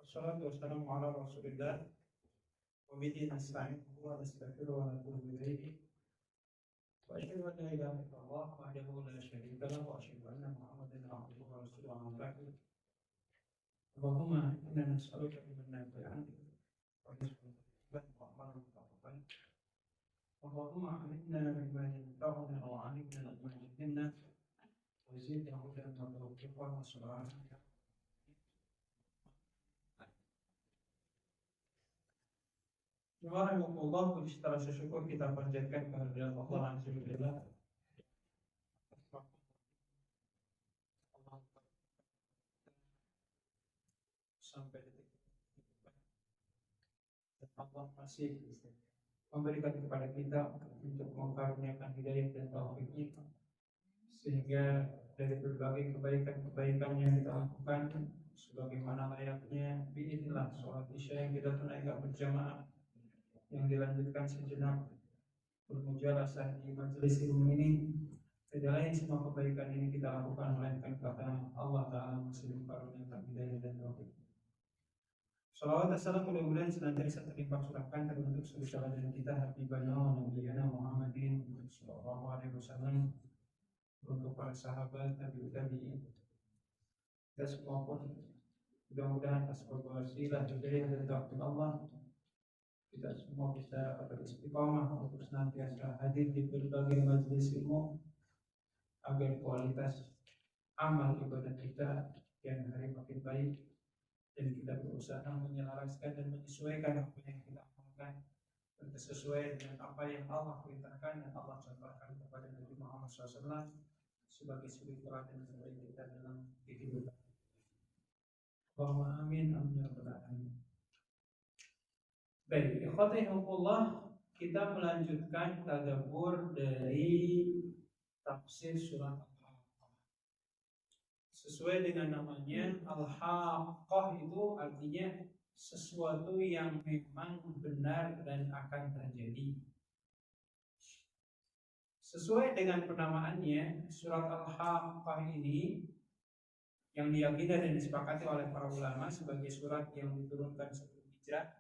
والصلاة والسلام على رسول الله وبه نستعين ونستغفره ونتوب إليه وأشهد أن لا إله إلا الله وحده لا شريك له وأشهد أن محمدا عبده ورسوله أما بعد اللهم إنا نسألك علما نافعا ورزقا طيبا وعملا متقبلا اللهم علمنا مما ينفعنا وعلمنا مما يهمنا وزدنا هدى وتوفيقا وصلاحا. Bismillahirrahmanirrahim. Puji setelah syukur kita panjatkan kehadiran Allah Azza wa Jalla. Sampai detik dan Allah masih memberikan kepada kita untuk mengaruniakan hidayah dan taufiknya, sehingga dari berbagai kebaikan-kebaikan yang kita lakukan sebagaimana layaknya biidznillah sholat isya yang kita tunaikan berjamaah, yang dilanjutkan sejenak bermujalasah di majelis ilmu ini, tidak lain semua kebaikan ini kita lakukan melainkan karena Allah Ta'ala masih mengaruniakan hidayah dan taufik. Salawat assalamu mudah-mudahan senantiasa terlimpah curahkan terbentuk saudara dan kita Habibana Nabiyyana Muhammadin sallallahu alaihi wasallam, untuk para sahabat tabi'in dan semua pun mudah-mudahan atas wasilah hidayah dan taufik Allah kita semua bisa beristiqamah untuk senantiasa hadir di berbagai majelis ilmu agar kualitas amal ibadah kita yang hari makin baik dan kita berusaha menyelaraskan dan menyesuaikan apa yang kita amalkan sesuai dengan apa yang Allah perintahkan dan Allah contohkan kepada Nabi Muhammad SAW sebagai suri teladan terbaik kita dalam kehidupan. Allahumma amin amin ya rabbal alamin. Baik, ikhwatikumullah, kita melanjutkan tadabbur dari tafsir surat Al-Haqqah. Sesuai dengan namanya, Al-Haqqah itu artinya sesuatu yang memang benar dan akan terjadi. Sesuai dengan penamaannya, surat Al-Haqqah ini yang diyakini dan disepakati oleh para ulama sebagai surat yang diturunkan sebelum hijrah,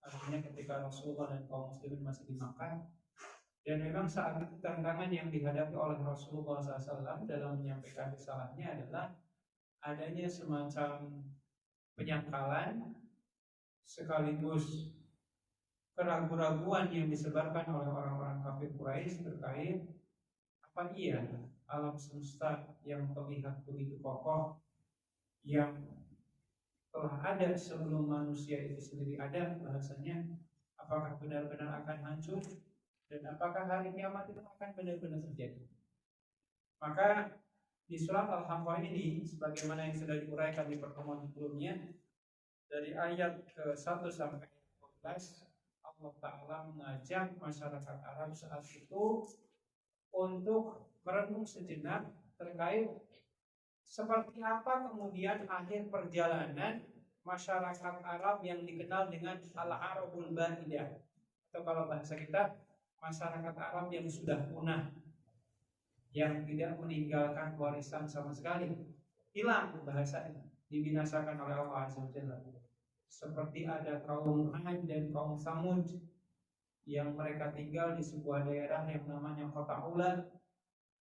artinya ketika Rasulullah dan kaum muslimin masih di Makkah, dan memang saat itu tantangan yang dihadapi oleh Rasulullah SAW dalam menyampaikan risalahnya adalah adanya semacam penyangkalan sekaligus keraguan-raguan yang disebarkan oleh orang-orang kafir Quraisy terkait apa iya alam semesta yang terlihat begitu kokoh, yang telah ada sebelum manusia itu sendiri ada, bahasanya apakah benar-benar akan hancur dan apakah hari kiamat itu akan benar-benar terjadi. Maka di surat Al-Haqqah ini sebagaimana yang sudah diuraikan di pertemuan sebelumnya, dari ayat ke-1 sampai 12 Allah Ta'ala mengajak masyarakat Arab saat itu untuk merenung sejenak terkait seperti apa kemudian akhir perjalanan masyarakat Arab yang dikenal dengan Al-Arabul Ba'idah, atau kalau bahasa kita masyarakat Arab yang sudah punah, yang tidak meninggalkan warisan sama sekali, hilang bahasanya, dibinasakan oleh Allah Azza wa Jalla. Seperti ada kaum Ad dan kaum Samud yang mereka tinggal di sebuah daerah yang namanya Kota Ula,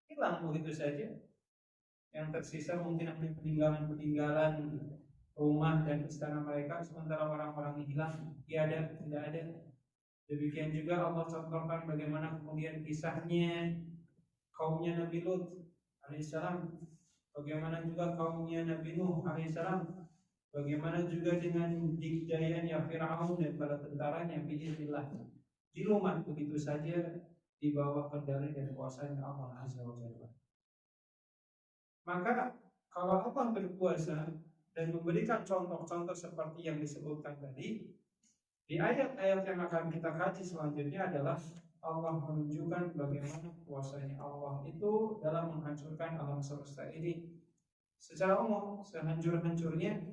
hilang begitu saja. Yang tersisa mungkin ada peninggalan-peninggalan rumah dan istana mereka, sementara orang-orang hilang, tidak ada. Demikian juga Allah contohkan bagaimana kemudian kisahnya kaumnya Nabi Lut alaihissalam, bagaimana juga kaumnya Nabi Nuh alaihissalam, bagaimana juga dengan dikjayaannya Fir'aun dan para tentaranya biiznillah dilumat begitu saja di bawah kendali dan kuasanya Allah Azza wa Jalla. Maka kalau Allah berkuasa dan memberikan contoh-contoh seperti yang disebutkan tadi, di ayat-ayat yang akan kita kaji selanjutnya adalah Allah menunjukkan bagaimana kuasanya Allah itu dalam menghancurkan alam semesta ini secara umum, sehancur-hancurnya.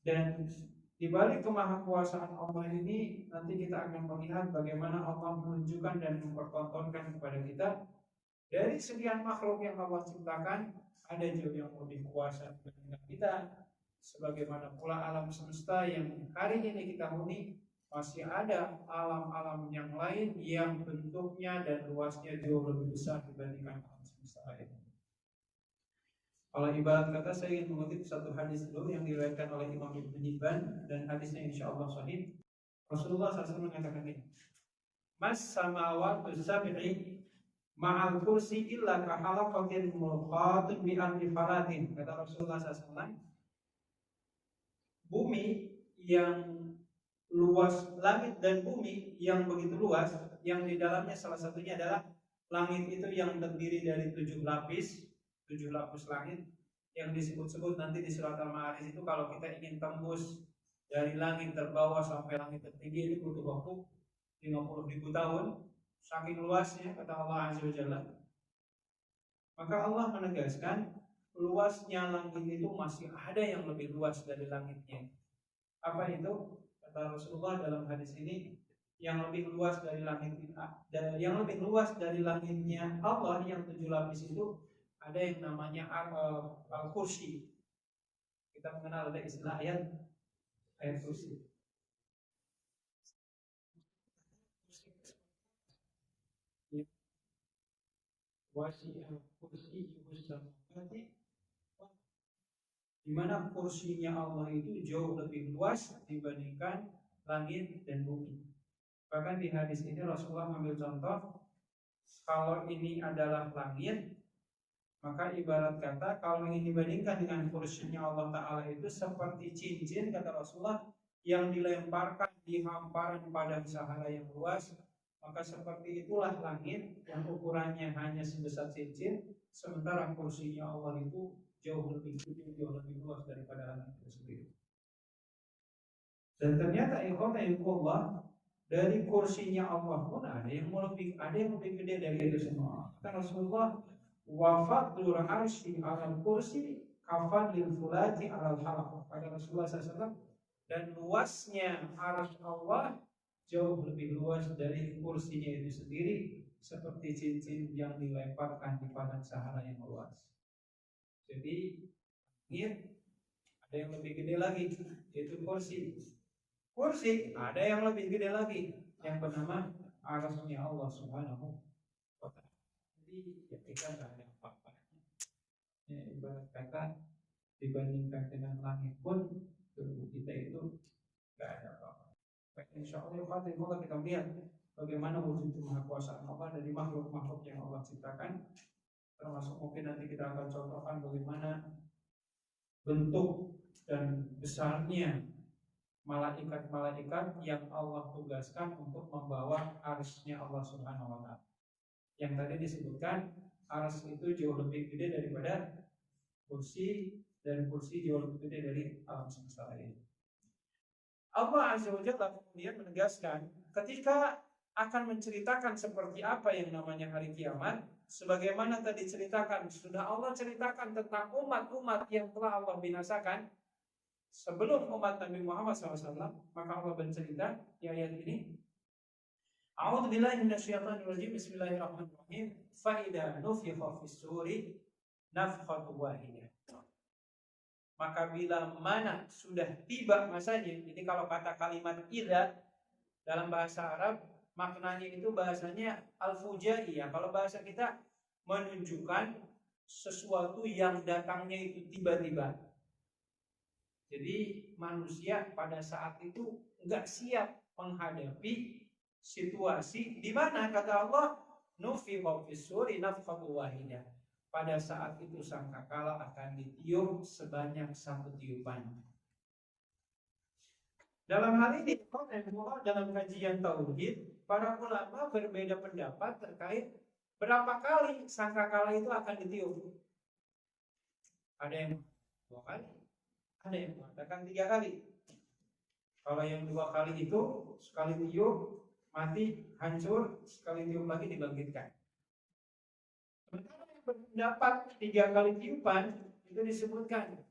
Dan di balik kemahakuasaan Allah ini nanti kita akan melihat bagaimana Allah menunjukkan dan mempertontonkan kepada kita dari sekian makhluk yang Allah ciptakan, ada juga yang lebih kuasa dibandingkan kita, Sebagaimana pula alam semesta yang hari ini kita huni, masih ada alam-alam yang lain yang bentuknya dan luasnya jauh lebih besar dibandingkan alam semesta lain. Kalau ibarat kata, saya ingin mengutip satu hadis dulu yang diriwayatkan oleh Imam Ibnu Hibban, dan hadisnya insya Allah sahih. Rasulullah SAW mengatakan ini, Mas samawatu sab'i ma'al kursi illa kahalaqatin mulqatun bi'ardi falatin. Kata Rasulullah SAW, bumi yang luas, langit dan bumi yang begitu luas, yang di dalamnya salah satunya adalah langit itu yang terdiri dari 7 lapis langit, yang disebut-sebut nanti di surat Al-Ma'arij itu kalau kita ingin tembus dari langit terbawah sampai langit tertinggi itu butuh waktu 50.000 tahun, saking luasnya kata Allah Azza wa Jalla. Maka Allah menegaskan luasnya langit itu masih ada yang lebih luas dari langitnya. Apa itu? Kata Rasulullah dalam hadis ini, yang lebih luas dari langitnya Allah yang 7 lapis itu ada yang namanya al-kursi. Kita mengenal ada istilah ayat kursi. Di mana kursinya Allah itu jauh lebih luas dibandingkan langit dan bumi. Bahkan di hadis ini Rasulullah ambil contoh, kalau ini adalah langit, maka ibarat kata kalau ini dibandingkan dengan kursinya Allah Ta'ala itu seperti cincin, kata Rasulullah, yang dilemparkan di hamparan padang Sahara yang luas. Maka seperti itulah langit yang ukurannya hanya sebesar cincin, sementara kursinya Allah itu jauh lebih gede, jauh lebih luas daripada langit itu sendiri. Dan ternyata ikhwanah dari kursinya Allah pun ada yang lebih gede dari itu semua. Kata Rasulullah, wa fadlul arsy 'alal kursi kafadlil fulati 'alal halaq. Kata Rasulullah SAW, dan luasnya arsy Allah jauh lebih luas dari kursinya itu sendiri, seperti cincin yang dilemparkan di padang Sahara yang luas. Jadi ada yang lebih gede lagi, yaitu kursi. Kursi ada yang lebih gede lagi, yang bernama arsy-Nya Allah Subhanahu wa Ta'ala. Jadi ya kita nggak ada apa-apanya. Ya, ibarat kata dibandingkan dengan langit pun tubuh kita itu nggak ada apa-apa. Baik, insya Allah kita lihat bagaimana wujud kemahakuasaan Allah dari makhluk-makhluk yang Allah ciptakan. Termasuk mungkin nanti kita akan contohkan bagaimana bentuk dan besarnya malaikat-malaikat yang Allah tugaskan untuk membawa arsy-Nya Allah Subhanahu wa Ta'ala. Yang tadi disebutkan arsy itu jauh lebih gede daripada kursi, dan kursi jauh lebih gede dari alam semesta lain. Allah Azza wa Jalla kemudian menegaskan ketika akan menceritakan seperti apa yang namanya hari kiamat, sebagaimana tadi ceritakan, sudah Allah ceritakan tentang umat-umat yang telah Allah binasakan sebelum umat Nabi Muhammad SAW, maka Allah bercerita di ayat ini, A'udzubillahi minasyaitonirrajim, Bismillahirrahmanirrahim, fa idza nufikha fis-suri nafkhatu wahidah. Maka bila mana sudah tiba masanya, jadi kalau kata kalimat idza dalam bahasa Arab maknanya itu bahasanya al-fujaiyah. Kalau bahasa kita menunjukkan sesuatu yang datangnya itu tiba-tiba. Jadi manusia pada saat itu enggak siap menghadapi situasi di mana kata Allah nufikha fis-suri nafkhatu wahidah. Pada saat itu sangkakala akan ditiup sebanyak 1 tiupan. Dalam hal ini, dalam kajian tauhid, para ulama berbeda pendapat terkait berapa kali sangkakala itu akan ditiup. Ada yang 2 kali, ada yang mengatakan 3 kali. Kalau yang 2 kali itu sekali tiup mati hancur, sekali tiup lagi dibangkitkan. Berpendapat 3 kali tiupan itu disebutkan.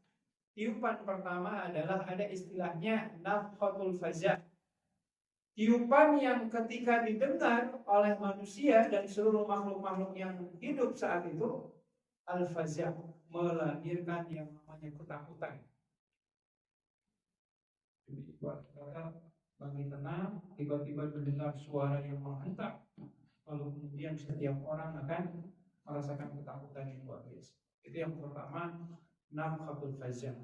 Tiupan pertama adalah ada istilahnya nafkhatul faza'. Tiupan yang ketika didengar oleh manusia dan seluruh makhluk-makhluk yang hidup saat itu, al-faza', melahirkan yang namanya ketakutan. bagi tenang, tiba-tiba mendengar suara yang menghentak, lalu kemudian setiap orang akan merasakan ketakutan yang luar biasa. Itu yang pertama, nafhatul fazah.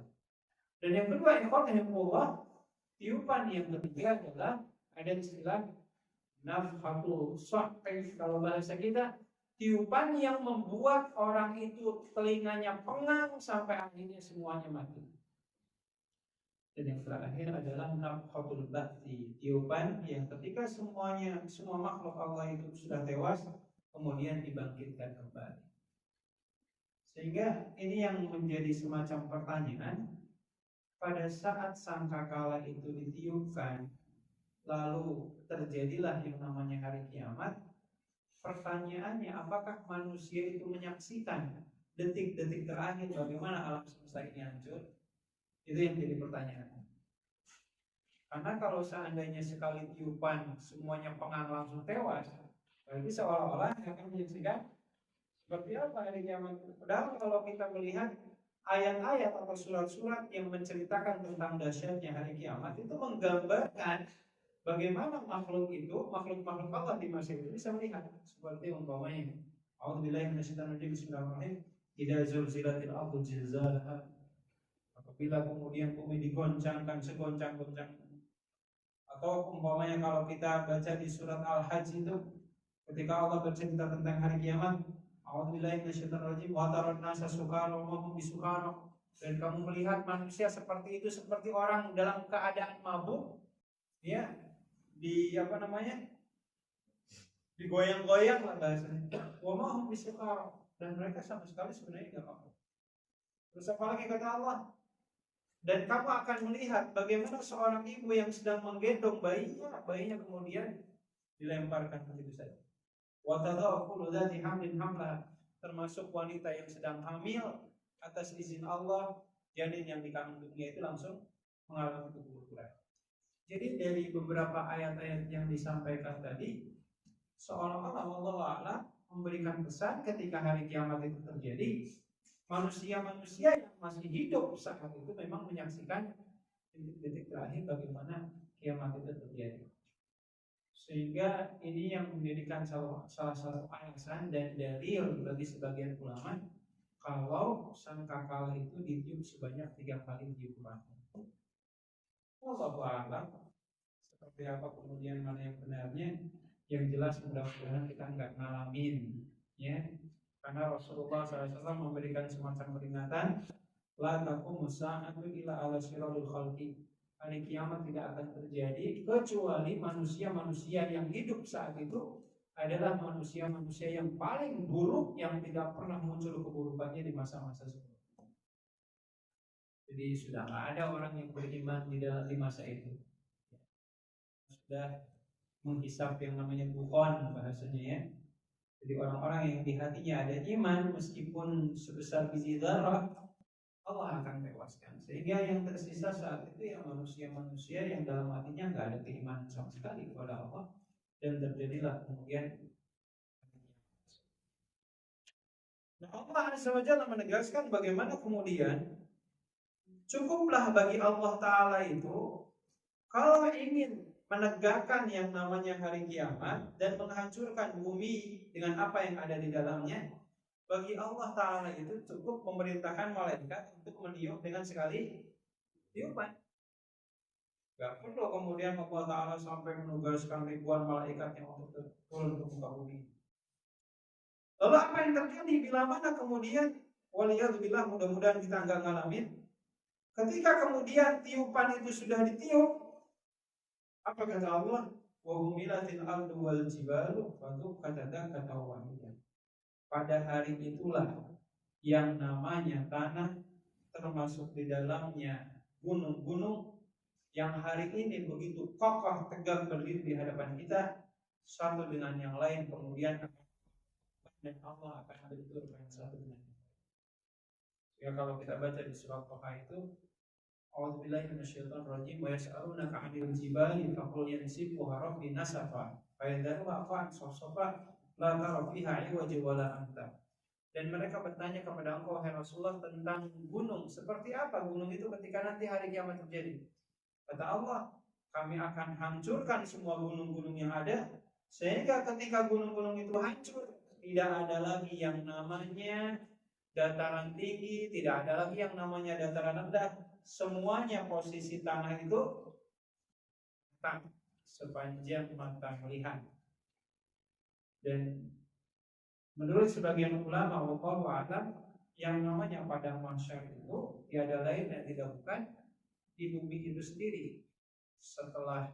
Dan yang kedua, ikhwanullah, tiupan yang ketiga adalah ada istilah nafhatul sahih. Kalau bahasa kita, tiupan yang membuat orang itu telinganya pengang sampai akhirnya semuanya mati. Dan yang terakhir adalah nafhatul ba'thi, tiupan yang ketika semua makhluk Allah itu sudah tewas, kemudian dibangkitkan kembali. Sehingga ini yang menjadi semacam pertanyaan, pada saat sangkakala itu ditiupkan, lalu terjadilah yang namanya hari kiamat. Pertanyaannya, apakah manusia itu menyaksikan detik-detik terakhir bagaimana alam semesta ini hancur? Itu yang jadi pertanyaan. Karena kalau seandainya sekali tiupan semuanya pengang langsung tewas, berarti seolah-olah akan menyaksikan seperti apa hari kiamat. Padahal kalau kita melihat ayat-ayat atau surat-surat yang menceritakan tentang dahsyatnya hari kiamat, itu menggambarkan bagaimana makhluk Allah di masa itu bisa melihat. Seperti umpamanya, A'udzubillahi minasyaitonir rajim, bismillahirrahmanirrahim, idza zulzilatil ardu zilzalaha. Apabila kemudian bumi digoncangkan segoncang-goncang. Atau umpamanya kalau kita baca di surat Al-Hajj itu, ketika Allah bercerita tentang hari kiamat, A'udzubillahi minasyaitonir rajim, wa taran nasa sukara wa hum bisukara. Dan kamu melihat manusia seperti itu, seperti orang dalam keadaan mabuk, ya, digoyang-goyang lah bahasanya. Wa ma hum bisukara. Dan mereka sama sekali sebenarnya tidak mabuk. Terus apa lagi kata Allah? Dan kamu akan melihat bagaimana seorang ibu yang sedang menggendong bayinya kemudian dilemparkan begitu saja. Wa tada'u dzati hamlin hamla, termasuk wanita yang sedang hamil atas izin Allah, janin yang dikandungnya itu langsung mengalami keguguran. Jadi dari beberapa ayat-ayat yang disampaikan tadi, seolah-olah Allah memberikan pesan ketika hari kiamat itu terjadi, manusia-manusia yang masih hidup saat itu memang menyaksikan detik-detik terakhir bagaimana kiamat itu terjadi. Sehingga ini yang menjadikan salah satu alasan dan dalil bagi sebagian ulama kalau sangkakala itu ditiup sebanyak 3 kali diulang. Wallahu a'lam. Seperti apa kemudian mana yang benarnya, yang jelas mudah-mudahan kita nggak ngalamin, ya. Karena Rasulullah SAW memberikan semacam peringatan, la taqumu sa'atu illa ala syirril khalqi. Hari kiamat tidak akan terjadi kecuali manusia-manusia yang hidup saat itu adalah manusia-manusia yang paling buruk, yang tidak pernah muncul keburukannya di masa-masa sebelumnya. Jadi sudah nggak ada orang yang beriman di masa itu. Sudah menghisap yang namanya bukhon bahasanya, ya. Jadi orang-orang yang di hatinya ada iman meskipun sebesar biji zarah, Allah akan tewaskan. Sehingga yang tersisa saat itu ya manusia-manusia yang dalam hatinya nggak ada keimanan sama sekali kepada Allah, dan terjadilah kemudian. Nah, Allah Azza wa Jalla menegaskan bagaimana kemudian cukuplah bagi Allah Ta'ala itu kalau ingin menegakkan yang namanya hari kiamat dan menghancurkan bumi dengan apa yang ada di dalamnya, bagi Allah Ta'ala itu cukup memerintahkan malaikat untuk meniup dengan sekali tiupan. Gak perlu kemudian Allah Ta'ala sampai menugaskan ribuan malaikat yang untuk turun ke muka bumi. Lalu apa yang terjadi? Bila mana kemudian, waliyadzubillah, mudah-mudahan kita nggak ngalamin, ketika kemudian tiupan itu sudah ditiup, apa kata Allah? Wa humilatil ardu wal jibalu fadukkatat wahidah. Pada hari itulah yang namanya tanah, termasuk di dalamnya gunung-gunung yang hari ini begitu kokoh tegak berdiri di hadapan kita, satu dengan yang lain kemudian dan Allah akan benturkan satu dengan yang lain. Ya, kalau kita baca di surah Taha itu, A'udzubillahi minasyaitonir rajim, wa yas'alunaka 'anil jibali faqul yansifuha rabbi nasfa fa yadharuha qa'an safsafa la tara fiha 'iwaja wala amta. Dan mereka bertanya kepada engkau, wahai Rasulullah, tentang gunung. Seperti apa gunung itu ketika nanti hari kiamat terjadi? Kata Allah, kami akan hancurkan semua gunung-gunung yang ada, sehingga ketika gunung-gunung itu hancur, tidak ada lagi yang namanya dataran tinggi, tidak ada lagi yang namanya dataran rendah. Semuanya posisi tanah itu tak sepanjang mata melihat. Dan menurut sebagian ulama, wallahu a'lam, yang namanya padang mahsyar itu tiada lain dan tidak bukan di bumi itu sendiri. Setelah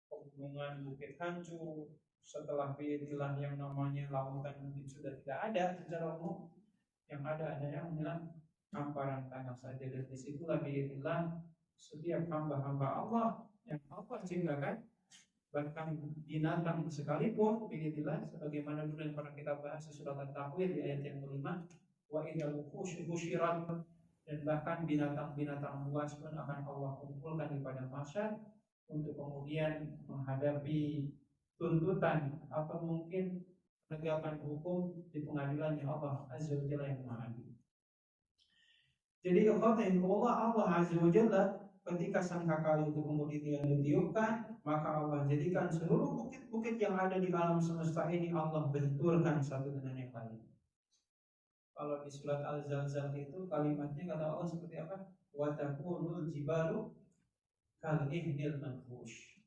pegunungan bukit hancur, setelah biadilah yang namanya lautan mungkin sudah tidak ada secara umum, yang ada yang bilang hamparan tanah saja. Dan disitulah biadilah setiap hamba-hamba Allah yang Allah ciptakan, bahkan binatang sekalipun biadilah, sebagaimana dulu yang pernah kita bahas di surat At-Takwir di ayat yang kelima, wa idza husyirat, dan bahkan binatang-binatang buas pun akan Allah kumpulkan di padang mahsyar untuk kemudian menghadapi tuntutan atau mungkin penegakan hukum di pengadilan yang Allah Azza wa Jalla yang Maha Adil. Jadi Allah Azza wa Jalla ketika sangkakala itu kemudian ditiupkan, maka Allah jadikan seluruh bukit-bukit yang ada di alam semesta ini Allah benturkan satu dengan yang lain. Kalau di surat Al-Zalzal itu kalimatnya kata Allah seperti apa? Wa takunul jibalu kal ihnil manfush.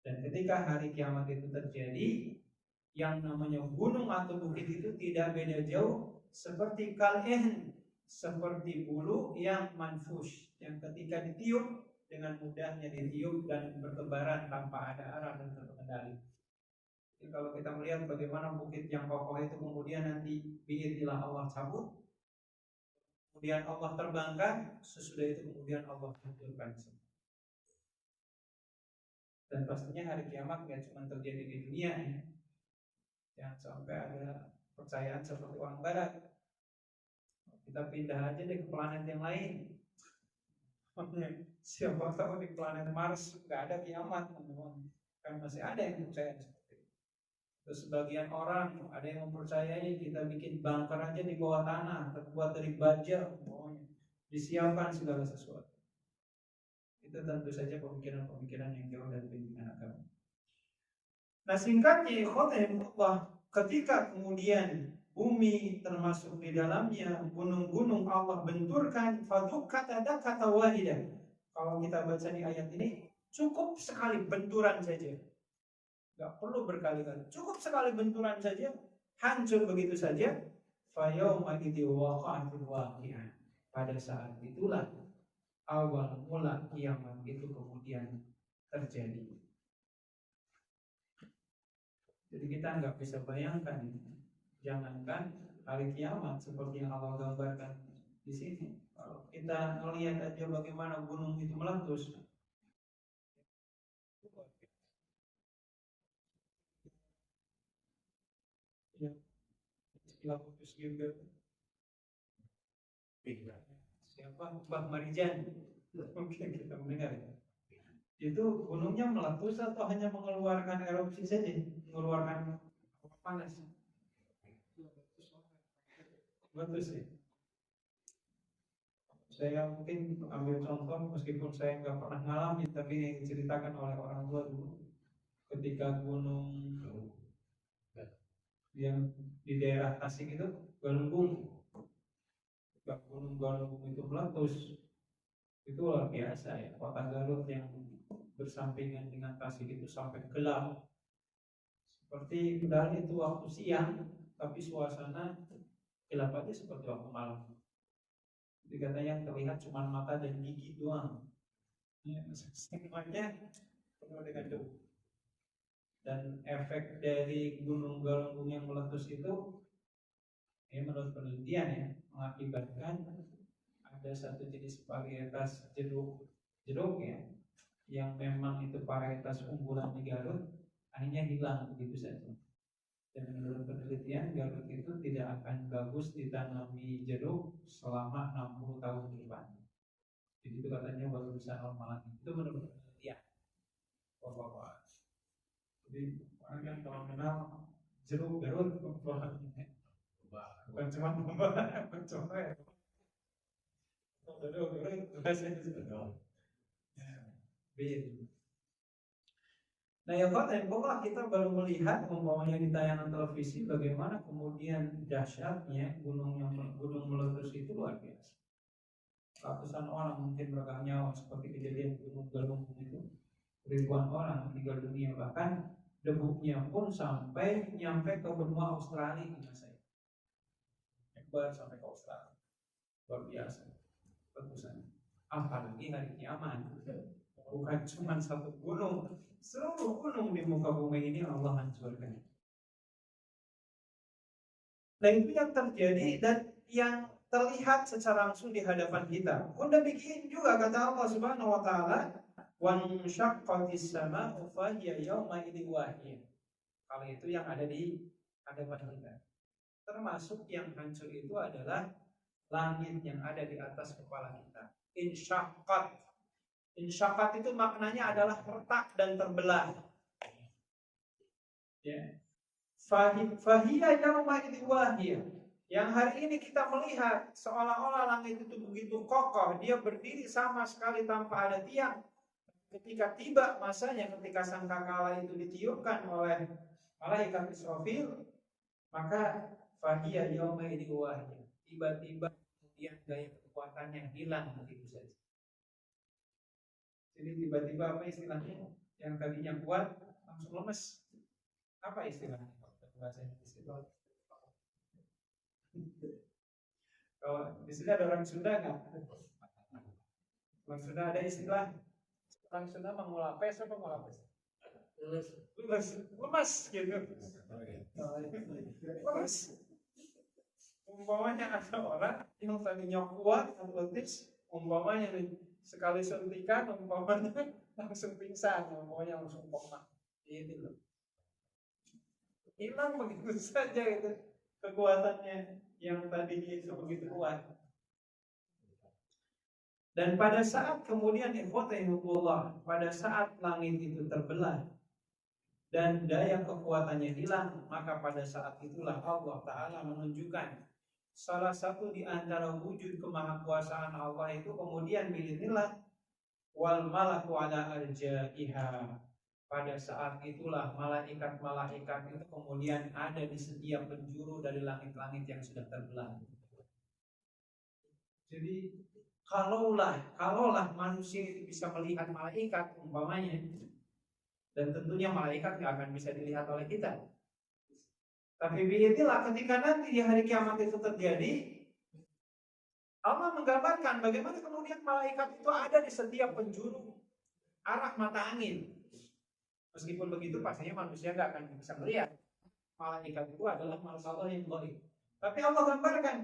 Dan ketika hari kiamat itu terjadi, yang namanya gunung atau bukit itu tidak beda jauh seperti kal ihn, seperti bulu yang manfush, yang ketika ditiup dengan mudahnya ditiup dan bertebaran tanpa ada arah dan terkendali. Jadi kalau kita melihat bagaimana bukit yang kokoh itu kemudian nanti biidznillah Allah cabut, kemudian Allah terbangkan, sesudah itu kemudian Allah hancurkan. Dan pastinya hari kiamat nggak cuma terjadi di dunia ya. Jangan sampai ada percayaan seperti orang barat, kita pindah aja deh ke planet yang lain. Siapa tahu di planet Mars nggak ada kiamat, teman-teman. Kan masih ada yang percaya seperti itu. Terus sebagian orang ada yang mempercayai kita bikin bunker aja di bawah tanah, terbuat dari baja, pokoknya disiapkan segala sesuatu. Itu tentu saja pemikiran-pemikiran yang jauh dari bimbingan agama. Nah singkatnya, Allah, ketika kemudian bumi termasuk di dalamnya gunung-gunung Allah benturkan, fadukkat ada kata wahidah. Kalau kita baca di ayat ini, cukup sekali benturan saja. Gak perlu berkali-kali, cukup sekali benturan saja, hancur begitu saja. Fayawma idzi waqa'atil waqi'ah. Pada saat itulah awal mula kiamat itu kemudian terjadi. Jadi kita nggak bisa bayangkan, jangankan hari kiamat seperti yang Allah gambarkan di sini. Kalau kita melihat aja bagaimana gunung itu meletus, ya, meletus juga. Siapa? Mbah Marijan. Mungkin kita mendengar ya. Itu gunungnya meletus atau hanya mengeluarkan erupsi saja, mengeluarkan panas. Meletus ya. Saya mungkin ambil contoh meskipun saya nggak pernah ngalamin, tapi diceritakan oleh orang tua dulu ketika gunung yang di daerah Tasik itu Galunggung, gunung Galunggung itu meletus, itu luar biasa ya. Kota Garut yang bersampingan dengan Tasik itu sampai gelap, seperti padahal itu waktu siang, tapi suasana gelap aja seperti waktu malam. Jadi kata yang terlihat cuma mata dan gigi doang. Ya, semuanya penuh dengan debu. Dan efek dari gunung Galunggung yang meletus itu, menurut penelitian ya, mengakibatkan ada satu jenis varietas jeruk ya, yang memang itu varietas unggulan di Garut, akhirnya hilang begitu saja. Dan menurut penelitian, Garut itu tidak akan bagus ditanami jeruk selama 60 tahun ke depan. Jadi itu katanya baru bisa normal lagi. Itu menurut penelitian. Jadi orang yang kalau kenal jeruk Garut, bukan cuma mencoba ya. bin. Nah ya Pak, kita baru melihat umpamanya di tayangan televisi bagaimana kemudian dahsyatnya gunung meletus itu luar biasa. Ratusan orang mungkin berkah nyawa seperti kejadian gunung Galunggung itu. Ribuan orang meninggal dunia, bahkan debunya pun sampai nyampe ke benua Australia di masa itu. Ekbar sampai ke Australia. Luar biasa letusannya. Apalagi hari kiamat. Bukan cuma satu gunung, seluruh gunung di muka bumi ini Allah hancurkan. Nah itu yang terjadi dan yang terlihat secara langsung di hadapan kita. Demikian juga kata Allah Subhanahu wa taala, "Wan syaqqatis sama'u fa hiya yawma idzin wahiyah." Kalau itu yang ada di hadapan kita. Termasuk yang hancur itu adalah langit yang ada di atas kepala kita. Insyaqqat. Insyaqqat itu maknanya adalah retak dan terbelah. Ya. Fahiyya yauma idzin wahiyah. Yang hari ini kita melihat seolah-olah langit itu begitu kokoh, dia berdiri sama sekali tanpa ada tiang. Ketika tiba masanya, ketika sangkakala itu ditiupkan oleh malaikat Israfil, maka fahiyya yauma idzin wahiyah. Tiba-tiba kemudian gaya kekuatannya hilang begitu saja. Jadi tiba-tiba apa istilahnya? Yang tadinya kuat langsung lemes. Apa istilahnya? Bahasa Inggris itu. Kalau di sini ada orang Sunda nggak? Orang Sunda ada istilah. Orang Sunda mengulapes apa mengulapes? Lemas gitu. Lemas. Umpamanya ada orang yang tadinya kuat, atletis, umpamanya sekali suntikan, umpamanya langsung pingsan, umpamanya langsung koma. Itu loh. Hilang begitu saja itu kekuatannya yang tadinya itu begitu kuat. Dan pada saat kemudian ikhwatahullah, pada saat langit itu terbelah dan daya kekuatannya hilang, maka pada saat itulah Allah Ta'ala menunjukkan salah satu di antara wujud kemahakuasaan Allah itu kemudian bilinilah wal malaku ala arjaiha. Pada saat itulah malaikat-malaikat itu kemudian ada di setiap penjuru dari langit-langit yang sudah terbelah. Jadi kalaulah manusia itu bisa melihat malaikat umpamanya, dan tentunya malaikat nggak akan bisa dilihat oleh kita. Tapi biidznillah ketika nanti di hari kiamat itu terjadi, Allah menggambarkan bagaimana kemudian malaikat itu ada di setiap penjuru arah mata angin. Meskipun begitu pastinya manusia nggak akan bisa melihat. Malaikat itu adalah makhluk Allah yang gaib. Tapi Allah gambarkan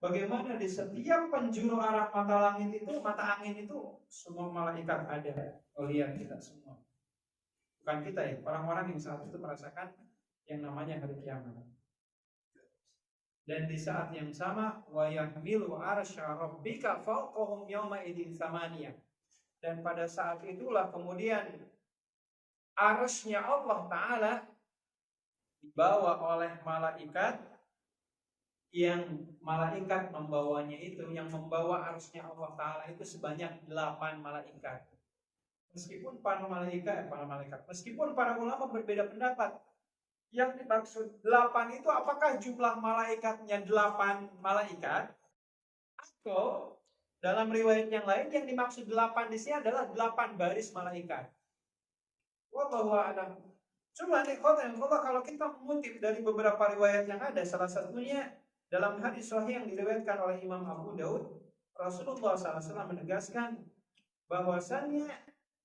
bagaimana di setiap penjuru arah mata angin itu semua malaikat ada. Lihat kita semua. Bukan kita ya, orang-orang yang saat itu merasakan yang namanya hari kiamat. Dan di saat yang sama wa yahmilu arsya rabbika fawqahum yawma idzin tsamaniyah. Dan pada saat itulah kemudian arsy-Nya Allah Ta'ala dibawa oleh malaikat, yang malaikat membawanya itu, yang membawa arsy-Nya Allah Ta'ala itu sebanyak 8 malaikat. Meskipun para ulama berbeda pendapat. Yang dimaksud 8 itu apakah jumlah malaikatnya 8 malaikat, atau dalam riwayat yang lain yang dimaksud 8 di sini adalah 8 baris malaikat. Wallahu a'lam. Coba nih kalau kita mengutip dari beberapa riwayat yang ada, salah satunya dalam hadis sahih yang diriwayatkan oleh Imam Abu Daud, Rasulullah SAW menegaskan bahwasannya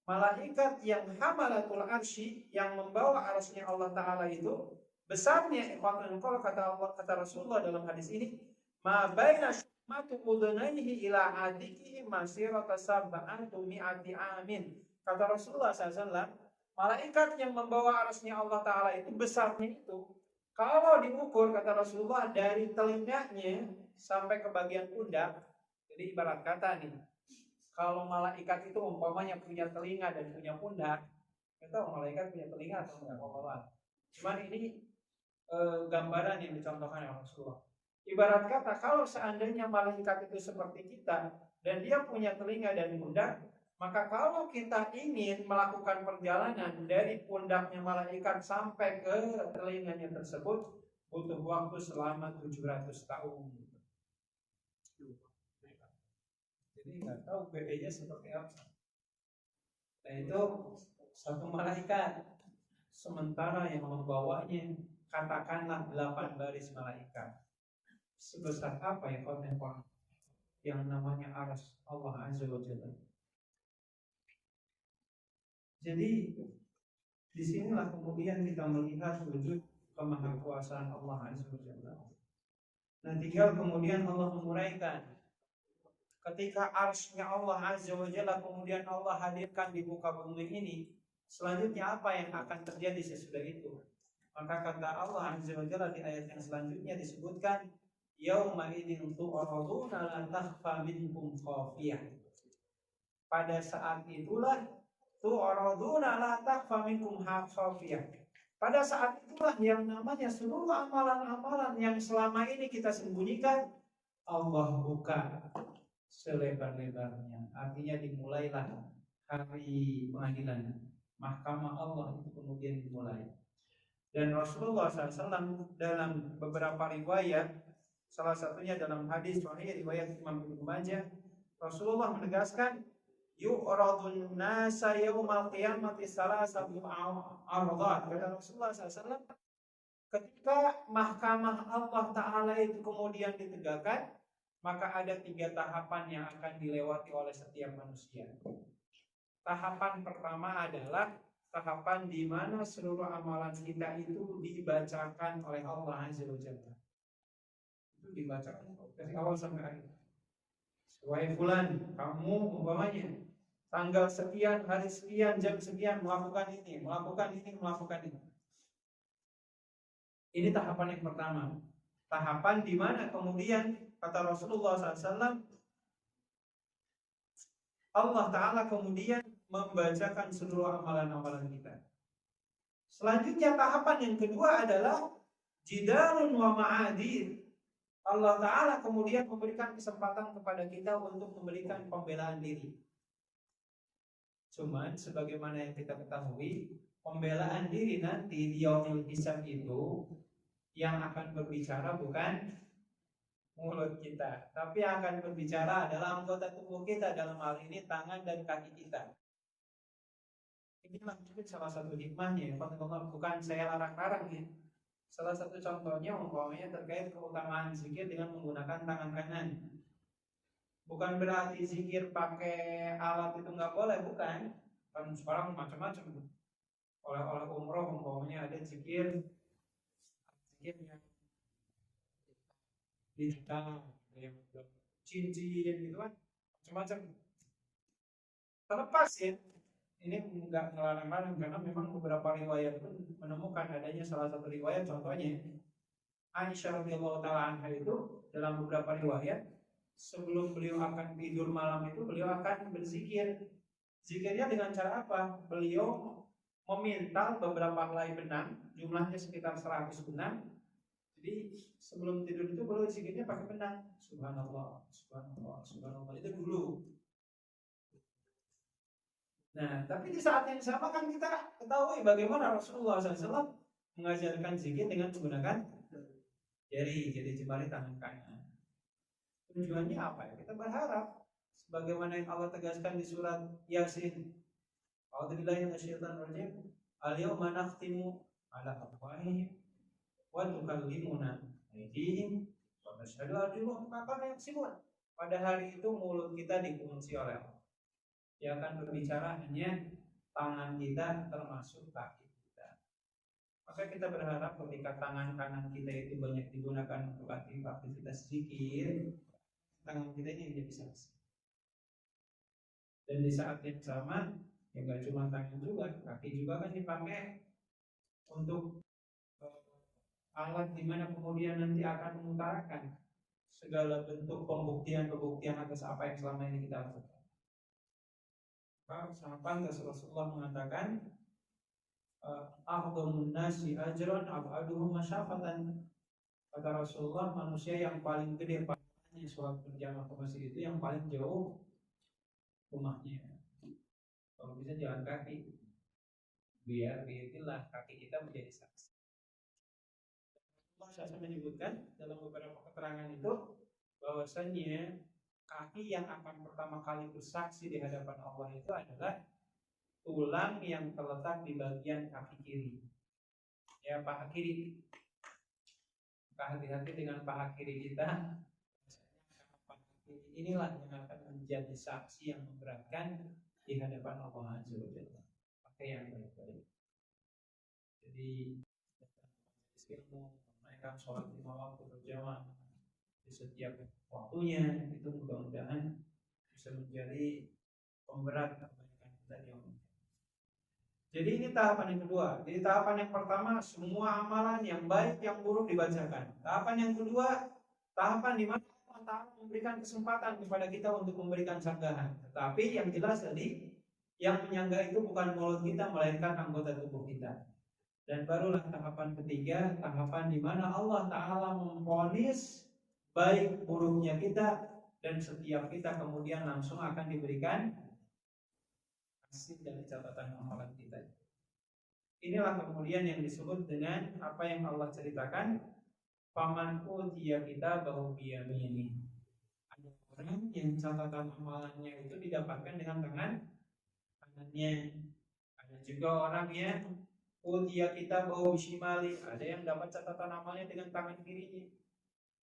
malaikat yang hamalatul arsy, yang membawa arsy-Nya Allah Ta'ala itu besarnya, kata Rasulullah dalam hadis ini, ma baina syummatu udunaihi ila atikihi masirata sab'atu mi'ati amin. Kata Rasulullah SAW, malaikat yang membawa arsy-Nya Allah Ta'ala itu besarnya itu, kalau diukur kata Rasulullah dari telinganya sampai ke bagian pundak. Jadi ibarat kata nih, kalau malaikat itu umpamanya punya telinga dan punya pundak, kita malaikat punya telinga atau enggak? Cuman ini gambaran yang dicontohkan oleh Rasulullah. Ibarat kata kalau seandainya malaikat itu seperti kita dan dia punya telinga dan pundak, Maka kalau kita ingin melakukan perjalanan dari pundaknya malaikat sampai ke telinganya tersebut, butuh waktu selama 700 tahun. Jadi nggak tahu bedanya seperti apa. Nah itu satu malaikat. Sementara yang membawanya katakanlah 8 baris malaikat. Sebesar apa ya konten yang namanya arsy Allah Azza wa Jalla. Jadi disinilah kemudian kita melihat wujud kemahakuasaan Allah Azza wa Jalla. Nah tinggal kemudian Allah menguraikan ketika arsy-nya Allah Azza wa Jalla kemudian Allah hadirkan di muka bumi ini, selanjutnya apa yang akan terjadi sesudah itu? Maka kata Allah Azza wa Jalla di ayat yang selanjutnya disebutkan yauma idzin tu'raduna la takhfa minkum khafiyah. Pada saat itulah tu'raduna la takhfa minkum khafiyah. Pada saat itulah yang namanya seluruh amalan-amalan yang selama ini kita sembunyikan Allah buka selebar-lebarnya. Artinya dimulailah hari pengadilan. Mahkamah Allah itu kemudian dimulai. Dan Rasulullah SAW dalam beberapa riwayat, salah satunya dalam hadis sahih riwayat Imam Ibnu Majah, Rasulullah menegaskan yu'radun nasa yaumal qiyamati salasatu a'radhat. Kata Rasulullah SAW, ketika mahkamah Allah Ta'ala itu kemudian ditegakkan, maka ada 3 tahapan yang akan dilewati oleh setiap manusia. Tahapan pertama adalah tahapan di mana seluruh amalan kita itu dibacakan oleh Allah Azza wa Jalla. Itu dibacakan dari awal sampai akhir. Wahai fulan, kamu umpamanya tanggal sekian, hari sekian, jam sekian melakukan ini, melakukan ini, melakukan ini. Ini tahapan yang pertama. Tahapan di mana kemudian kata Rasulullah SAW, Allah Ta'ala kemudian membacakan seluruh amalan-amalan kita. Selanjutnya tahapan yang kedua adalah jidalun wa ma'adir. Allah Ta'ala kemudian memberikan kesempatan kepada kita untuk memberikan pembelaan diri. Cuman sebagaimana yang kita ketahui, pembelaan diri nanti di yaumil hisab itu yang akan berbicara bukan mulut kita, tapi yang akan berbicara adalah anggota tubuh kita, dalam hal ini tangan dan kaki kita. Inilah mungkin salah satu hikmahnya, bukan saya larang-larang ya. Salah satu contohnya umpamanya terkait keutamaan zikir dengan menggunakan tangan kanan. Bukan berarti zikir pakai alat itu nggak boleh, bukan. Kan sekarang macam-macam. Oleh umroh umpamanya ada zikir yang digital, yang cincin gitu kan, macam-macam. Terlepas ya, ini nggak ngelarang-larang karena memang beberapa riwayat pun menemukan adanya salah satu riwayat, contohnya Aisyah radhiyallahu taala anha itu dalam beberapa riwayat sebelum beliau akan tidur malam itu beliau akan berzikir. Zikirnya dengan cara apa? Beliau memintal beberapa helai benang, jumlahnya sekitar 100 benang. Jadi sebelum tidur itu beliau zikirnya pakai benang. Subhanallah, subhanallah, subhanallah, itu dulu. Nah, tapi di saat yang sama kan kita ketahui bagaimana Rasulullah SAW mengajarkan zikir dengan menggunakan jari jemari tangan kanan. Tujuannya apa ya? Kita berharap sebagaimana yang Allah tegaskan di surat Yasin. A'udzubillahi minasyaitonir rajim. Al-yawma nakhtimu 'ala afwahihim wa tukallimuna aydihim wa tashhadu arjuluhum bima kanu yaksibun. Pada hari itu mulut kita dikunci oleh Allah. Yang akan berbicara hanya tangan kita termasuk kaki kita. Maka kita berharap ketika tangan kanan kita itu banyak digunakan untuk aktivitas zikir, tangan kita ini bisa. Dan di saat yang sama, ya nggak cuma tangan juga, kaki juga kan dipakai untuk alat dimana kemudian nanti akan mengutarakan segala bentuk pembuktian atas apa yang selama ini kita lakukan. Sangat pantas Rasulullah mengatakan a'dhamun nasi ajran ab'aduhum masyafatan. Kata Rasulullah, manusia yang paling gede pahalanya sholat berjamaah ke masjid itu yang paling jauh rumahnya. kalau bisa jalan kaki, biar biarlah kaki kita menjadi saksi. Allah SAW menyebutkan dalam beberapa keterangan itu bahwasanya kaki yang akan pertama kali bersaksi di hadapan Allah itu adalah tulang yang terletak di bagian kaki kiri, ya paha kiri. Maka hati-hati dengan paha kiri kita. Paha kiri inilah yang akan menjadi saksi yang memberatkan di hadapan Allah Azza wa Jalla. Pakai yang baik-baik. Jadi ilmu menaikkan sholat 5 waktu berjamaah di setiap waktunya itu mudah-mudahan bisa menjadi pemberat kebaikan kita di Allah. Jadi ini tahapan yang kedua. Jadi tahapan yang pertama semua amalan yang baik yang buruk dibacakan. Tahapan yang kedua, tahapan di mana Allah Ta'ala memberikan kesempatan kepada kita untuk memberikan sanggahan. Tetapi yang jelas tadi, yang menyanggah itu bukan mulut kita melainkan anggota tubuh kita. Dan barulah tahapan ketiga, tahapan di mana Allah Ta'ala memvonis baik buruknya kita, dan setiap kita kemudian langsung akan diberikan hasil dari catatan amalan kita. Inilah kemudian yang disebut dengan apa yang Allah ceritakan, faman utiya kitabahu biyaminihi. Ada orang yang catatan amalannya itu didapatkan dengan tangan kanannya. Ada juga orang yang utiya kitabahu bishimali, ada yang dapat catatan amalnya dengan tangan kirinya.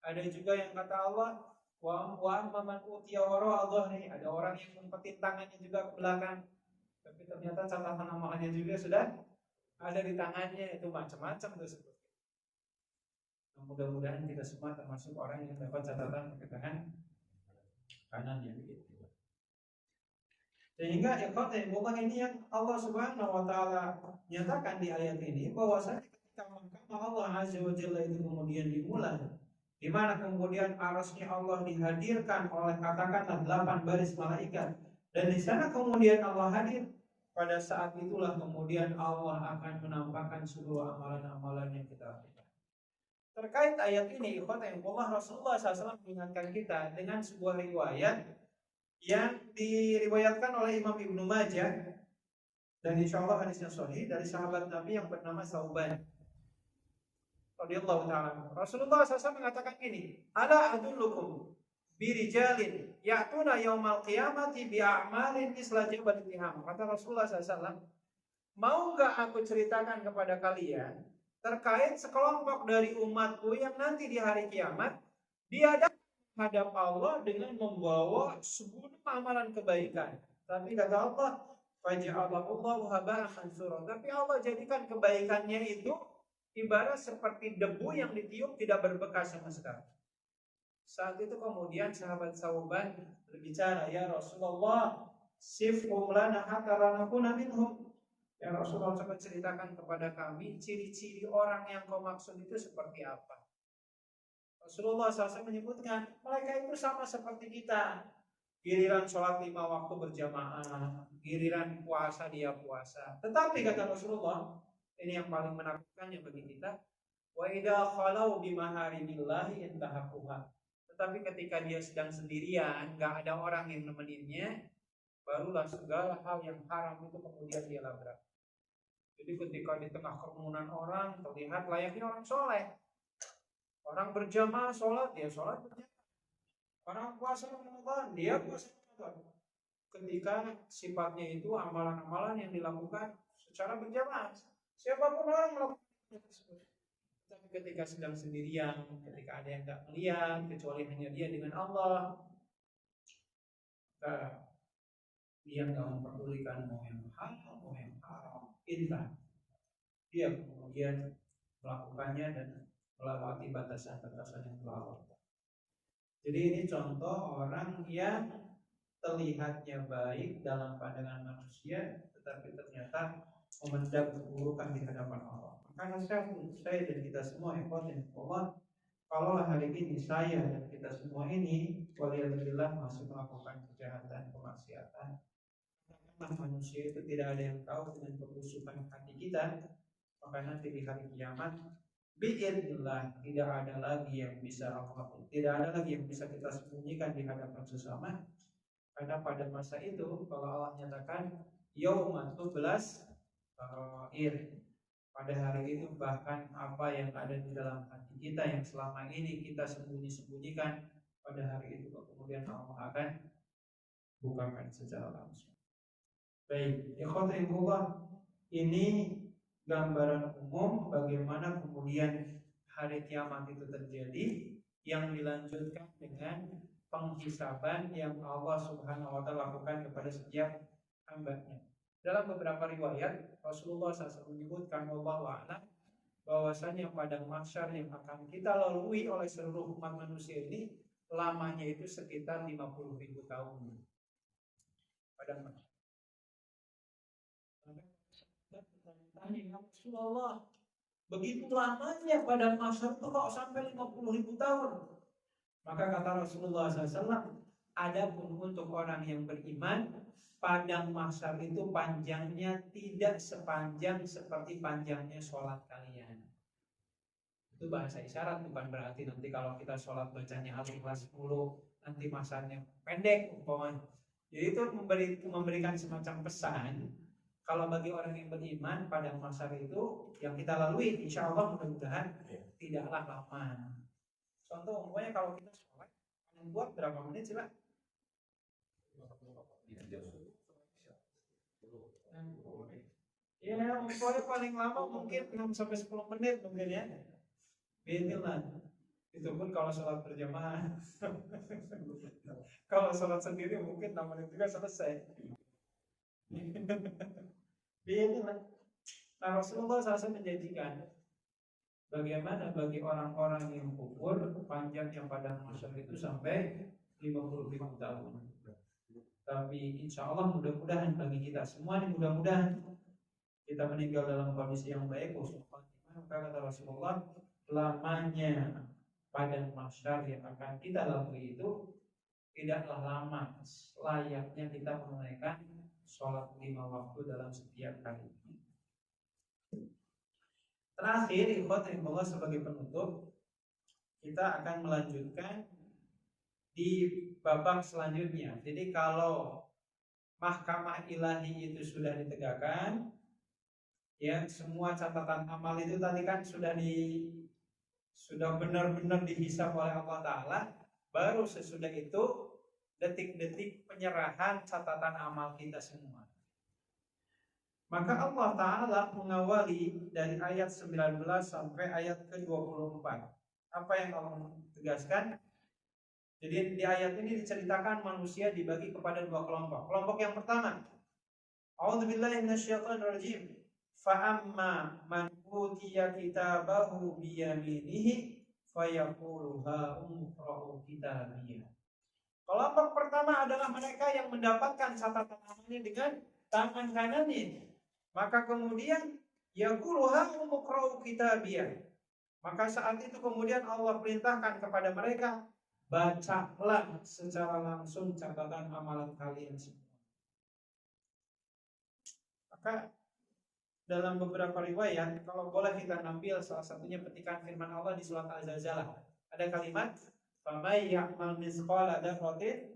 Ada juga yang kata Allah, wa man utiya wara dhahri, ada orang yang ngumpetin tangannya juga ke belakang. Tapi ternyata catatan amalannya juga sudah ada di tangannya. Itu macam-macam tersebut. Nah, mudah-mudahan kita semua termasuk orang yang dapat catatan pakai tangan kanan yang begitu. Sehingga ikhwah ini yang Allah Subhanahu wa taala nyatakan di ayat ini bahwasanya ketika mahkamah Allah Azza wa Jalla itu kemudian dimulai, di mana kemudian arasnya Allah dihadirkan oleh katakanlah 8 baris malaikat, dan di sana kemudian Allah hadir. Pada saat itulah kemudian Allah akan menampakkan seluruh amalan-amalan yang kita lakukan. Terkait ayat ini, ikhwatullah, Rasulullah SAW mengingatkan kita dengan sebuah riwayat yang diriwayatkan oleh Imam Ibnu Majah, dan insya Allah hadisnya sahih, dari sahabat Nabi yang bernama Sauban radhiyallahu ta'ala. Rasulullah SAW mengatakan ini, ala adullukum birijalin ya'tuna yaumal qiyamati bi'a'malin misla jabal tiham. Kata Rasulullah SAW, mau gak aku ceritakan kepada kalian terkait sekelompok dari umatku yang nanti di hari kiamat dihadap Allah dengan membawa 10 amalan kebaikan. Tapi kata Allah, faja'alahullahu haba'an mansura. Tapi Allah jadikan kebaikannya itu ibarat seperti debu yang ditiup, tidak berbekas sama sekali. Saat itu kemudian sahabat Sauban berbicara, ya Rasulullah, sifhum lana hatta la nakuna minhum. Ya Rasulullah, coba ceritakan kepada kami ciri-ciri orang yang kau maksud itu seperti apa. Rasulullah SAW menyebutkan, mereka itu sama seperti kita. Giliran sholat 5 waktu berjamaah, giliran puasa dia puasa. Tetapi kata Rasulullah, ini yang paling menakutkannya bagi kita, wa idza khalau bimaharimillahi intahaquha. Tetapi ketika dia sedang sendirian, gak ada orang yang nemeninnya, barulah segala hal yang haram itu kemudian dia labrak. Jadi ketika di tengah kerumunan orang, terlihat layaknya orang soleh. Orang berjamaah sholat, dia sholat berjamaah. Orang puasa Ramadan, dia puasa Ramadan. Ketika sifatnya itu amalan-amalan yang dilakukan secara berjamaah, siapapun orang melakukan tersebut. Tapi ketika sedang sendirian, ketika ada yang tak melihat kecuali hanya dia dengan Allah, dia nggak memperdulikan mau yang halal mau yang haram, intan. Dia kemudian melakukannya dan melewati batasan-batasan yang telah Allah. Jadi ini contoh orang yang terlihatnya baik dalam pandangan manusia, tetapi ternyata memendam keburukan di hadapan Allah. Karena saya dan kita semua Allah, kalau hari ini saya dan kita semua ini waliyadzubillah masih melakukan kejahatan, kemaksiatan, karena manusia itu tidak ada yang tahu dengan kebusukan hati kita, maka nanti di hari kiamat biidznillah tidak ada lagi yang bisa tidak ada lagi yang bisa kita sembunyikan di hadapan sesama. Karena pada masa itu kalau Allah nyatakan yauma tublas sarair. Pada hari itu bahkan apa yang ada di dalam hati kita yang selama ini kita sembunyi-sembunyikan, pada hari itu kemudian Allah akan bukakan secara langsung. Baik, ikhwatillah, ini gambaran umum bagaimana kemudian hari kiamat itu terjadi, yang dilanjutkan dengan penghisaban yang Allah Subhanahu wa taala lakukan kepada setiap hamba-Nya. Dalam beberapa riwayat Rasulullah SAW menyebutkan wallahu a'lam bahwasanya padang mahsyar yang akan kita lalui oleh seluruh umat manusia ini lamanya itu sekitar 50.000 tahun. Padang mahsyar. Tanya Rasulullah, begitu lamanya padang mahsyar itu kok sampai 50.000 tahun? Maka kata Rasulullah SAW, adapun untuk orang yang beriman, padang mahsyar itu panjangnya tidak sepanjang seperti panjangnya sholat kalian. Itu bahasa isyarat, bukan berarti nanti kalau kita sholat bacanya Al-Ikhlas 10 nanti masanya pendek umpamanya. Jadi itu memberikan semacam pesan, kalau bagi orang yang beriman padang mahsyar itu yang kita lalui, insya Allah mudah-mudahan tidaklah lama. Contoh umpamanya kalau kita sholat paling buat berapa menit sih Pak? Ya, umpamanya paling lama mungkin 6-10 menit mungkin ya. Inilah. Itu pun kalau sholat berjamaah. Kalau sholat sendiri mungkin 6 menit juga selesai. Inilah. Nah, Rasulullah SAW menjanjikan bagaimana bagi orang-orang yang kufur panjangnya padang mahsyar itu sampai 50.000 tahun. Tapi insya Allah mudah-mudahan bagi kita semua ini mudah-mudahan kita meninggal dalam kondisi yang baik. Maka kata Rasulullah, lamanya padang mahsyar yang akan kita lalui itu tidaklah lama layaknya kita menunaikan sholat 5 waktu dalam setiap hari. Terakhir, ikhwatillah, sebagai penutup, kita akan melanjutkan di babak selanjutnya. Jadi kalau mahkamah ilahi itu sudah ditegakkan, ya semua catatan amal itu tadi kan sudah benar-benar dihisab oleh Allah Ta'ala. Baru sesudah itu detik-detik penyerahan catatan amal kita semua. Maka Allah Ta'ala mengawali dari ayat 19 sampai ayat ke-24. Apa yang Allah tegaskan? Jadi di ayat ini diceritakan manusia dibagi kepada 2 kelompok. Kelompok yang pertama, A'udzubillahi minasyaitonirrajim. Fa'amma man utiya kitabahu biyaminihi fayaqulu ha'umqra'u kitabiyah. Kelompok pertama adalah mereka yang mendapatkan catatan amalnya dengan tangan kanannya. Maka kemudian yaqulu ha'umqra'u kitabiyah. Maka saat itu kemudian Allah perintahkan kepada mereka, bacalah secara langsung catatan amalan kalian semua. Maka dalam beberapa riwayat, kalau boleh kita ambil salah satunya petikan firman Allah di surat Al-Zalzalah. Ada kalimat, "Faman ya'mal mithqala dzarratin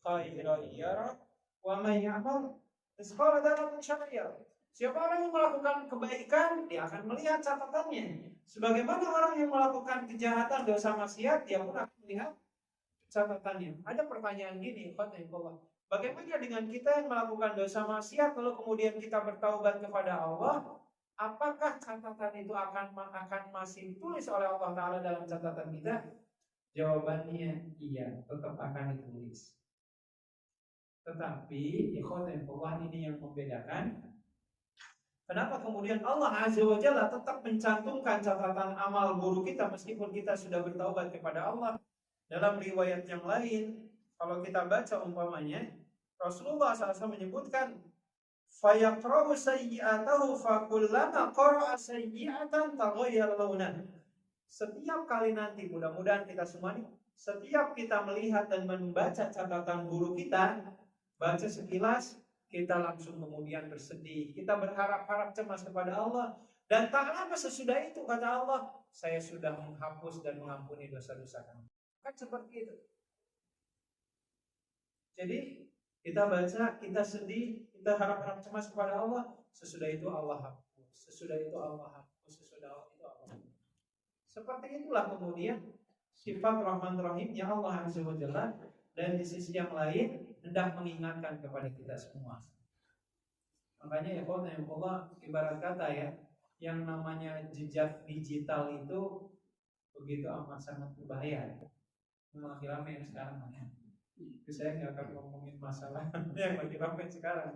khairan yarah, wa man ya'mal mithqala dzarratin syarran yarah." Siapa orang yang melakukan kebaikan, dia akan melihat catatannya. Sebagaimana orang yang melakukan kejahatan, dosa maksiat, dia pun akan melihat catatannya. Ada pertanyaan gini, bagaimana dengan kita yang melakukan dosa maksiat lalu kemudian kita bertaubat kepada Allah? Apakah catatan itu akan masih ditulis oleh Allah Ta'ala dalam catatan kita? Jawabannya iya, tetap akan ditulis. Tetapi ikhwatillah, ini yang membedakan. Kenapa kemudian Allah Azza wa Jalla tetap mencantumkan catatan amal buruk kita meskipun kita sudah bertaubat kepada Allah? Dalam riwayat yang lain, kalau kita baca umpamanya, Rasulullah SAW menyebutkan, fayaqra'u sayyi'atahu fakullama qara'a sayyi'atan taghayyara launan. Setiap kali nanti, mudah-mudahan kita semua ini, setiap kita melihat dan membaca catatan buruk kita, baca sekilas, kita langsung kemudian bersedih, kita berharap-harap cemas kepada Allah. Dan tak lama sesudah itu, kata Allah, saya sudah menghapus dan mengampuni dosa-dosa kamu. Kan seperti itu. Jadi kita baca, kita sedih, kita harap-harap cemas kepada Allah, sesudah itu Allah hapus, sesudah itu Allah hapus, sesudah itu Allah hapus. Seperti itulah kemudian sifat Rahman Rahimnya Allah Azza wa Jalla, dan di sisi yang lain hendak mengingatkan kepada kita semua. Makanya ya Allah, ibarat kata ya, yang namanya jejak digital itu begitu amat sangat berbahaya. Lagi ramai sekarang ya. Itu saya nggak akan ngomongin masalah yang lagi ramai sekarang.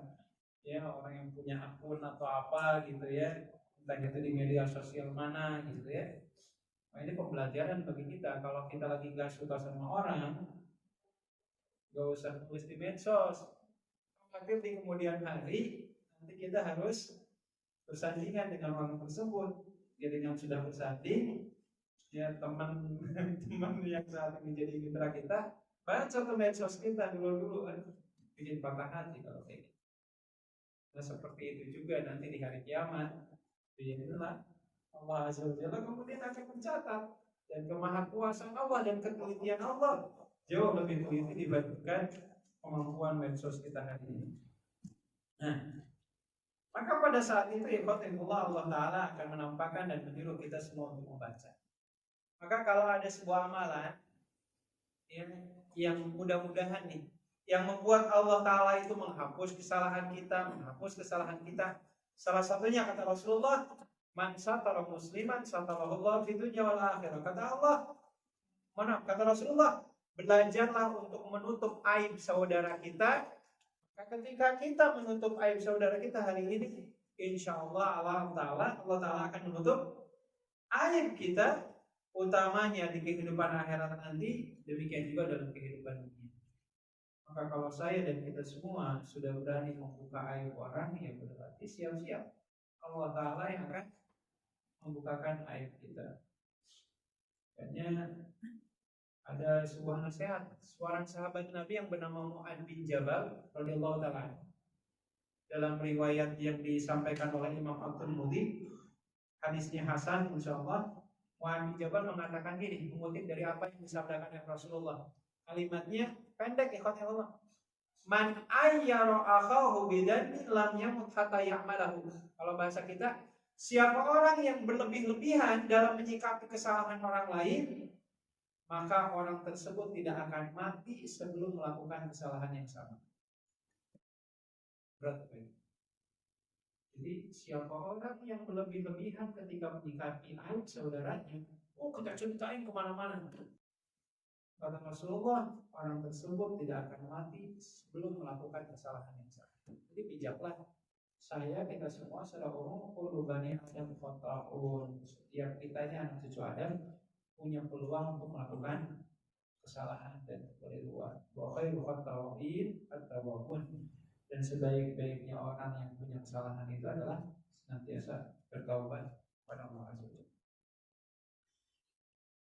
Ya, orang yang punya akun atau apa gitu ya, entah itu di media sosial mana gitu ya. Nah, ini pembelajaran bagi kita. Kalau kita lagi nggak suka sama orang, nggak usah tulis di medsos. Tapi di kemudian hari nanti kita harus bersandingan dengan orang tersebut. Jadi yang sudah bersanding, ya teman yang saat ini jadi mitra kita, baca ke medsos kita dulu kan, bikin patah hati kalau kayak gitu. Nah seperti itu juga nanti di hari kiamat, inilah Allah Azza wa Jalla kemudian akan mencatat, dan kemahakuasaan Allah dan ketelitian Allah jauh lebih teliti dibandingkan kemampuan medsos kita hari ini. Nah, maka pada saat itu Allah Ta'ala akan menampakkan dan menyuruh kita semua untuk membaca. Maka kalau ada sebuah amalan yang mudah-mudahan nih, yang membuat Allah Ta'ala itu menghapus kesalahan kita, salah satunya kata Rasulullah, man satara musliman satarahullah fid dunya wal akhirah. Kata Rasulullah, belajarlah untuk menutup aib saudara kita. Ketika kita menutup aib saudara kita hari ini, insya Allah Allah Ta'ala akan menutup aib kita, utamanya di kehidupan akhirat nanti, demikian juga dalam kehidupan dunia. Maka kalau saya dan kita semua sudah berani membuka aib orang, ya berarti siap-siap Allah Ta'ala yang akan membukakan aib kita. Karena ada sebuah nasihat seorang sahabat Nabi yang bernama Mu'adz bin Jabal radhiyallahu ta'ala. Dalam riwayat yang disampaikan oleh Imam At-Tirmidzi, hadisnya hasan insyaallah, Mu'adz bin Jabal mengatakan gini, mengutip dari apa yang disabdakan oleh Rasulullah. Kalimatnya pendek, ikhwan Allah. Man ayyara akhahu bidzanbi lam yamut hatta ya'malahu. Kalau bahasa kita, siapa orang yang berlebih-lebihan dalam menyikapi kesalahan orang lain, maka orang tersebut tidak akan mati sebelum melakukan kesalahan yang sama. Berat ya? Jadi siapa orang yang berlebih-lebihan ketika menyikapi aib saudaranya, kita ceritain kemana-mana. Kata Rasulullah, orang tersebut tidak akan mati sebelum melakukan kesalahan yang sama. Jadi bijaklah kita semua secara umum, kullu bani Adam khata'un. Setiap kita ini anak cucu Adam punya peluang untuk melakukan kesalahan dan kekeliruan. Wa khairu khata'in at-tawwabun. Dan sebaik-baiknya orang yang punya kesalahan itu adalah senantiasa bertaubat kepada Allah Azza wa Jalla.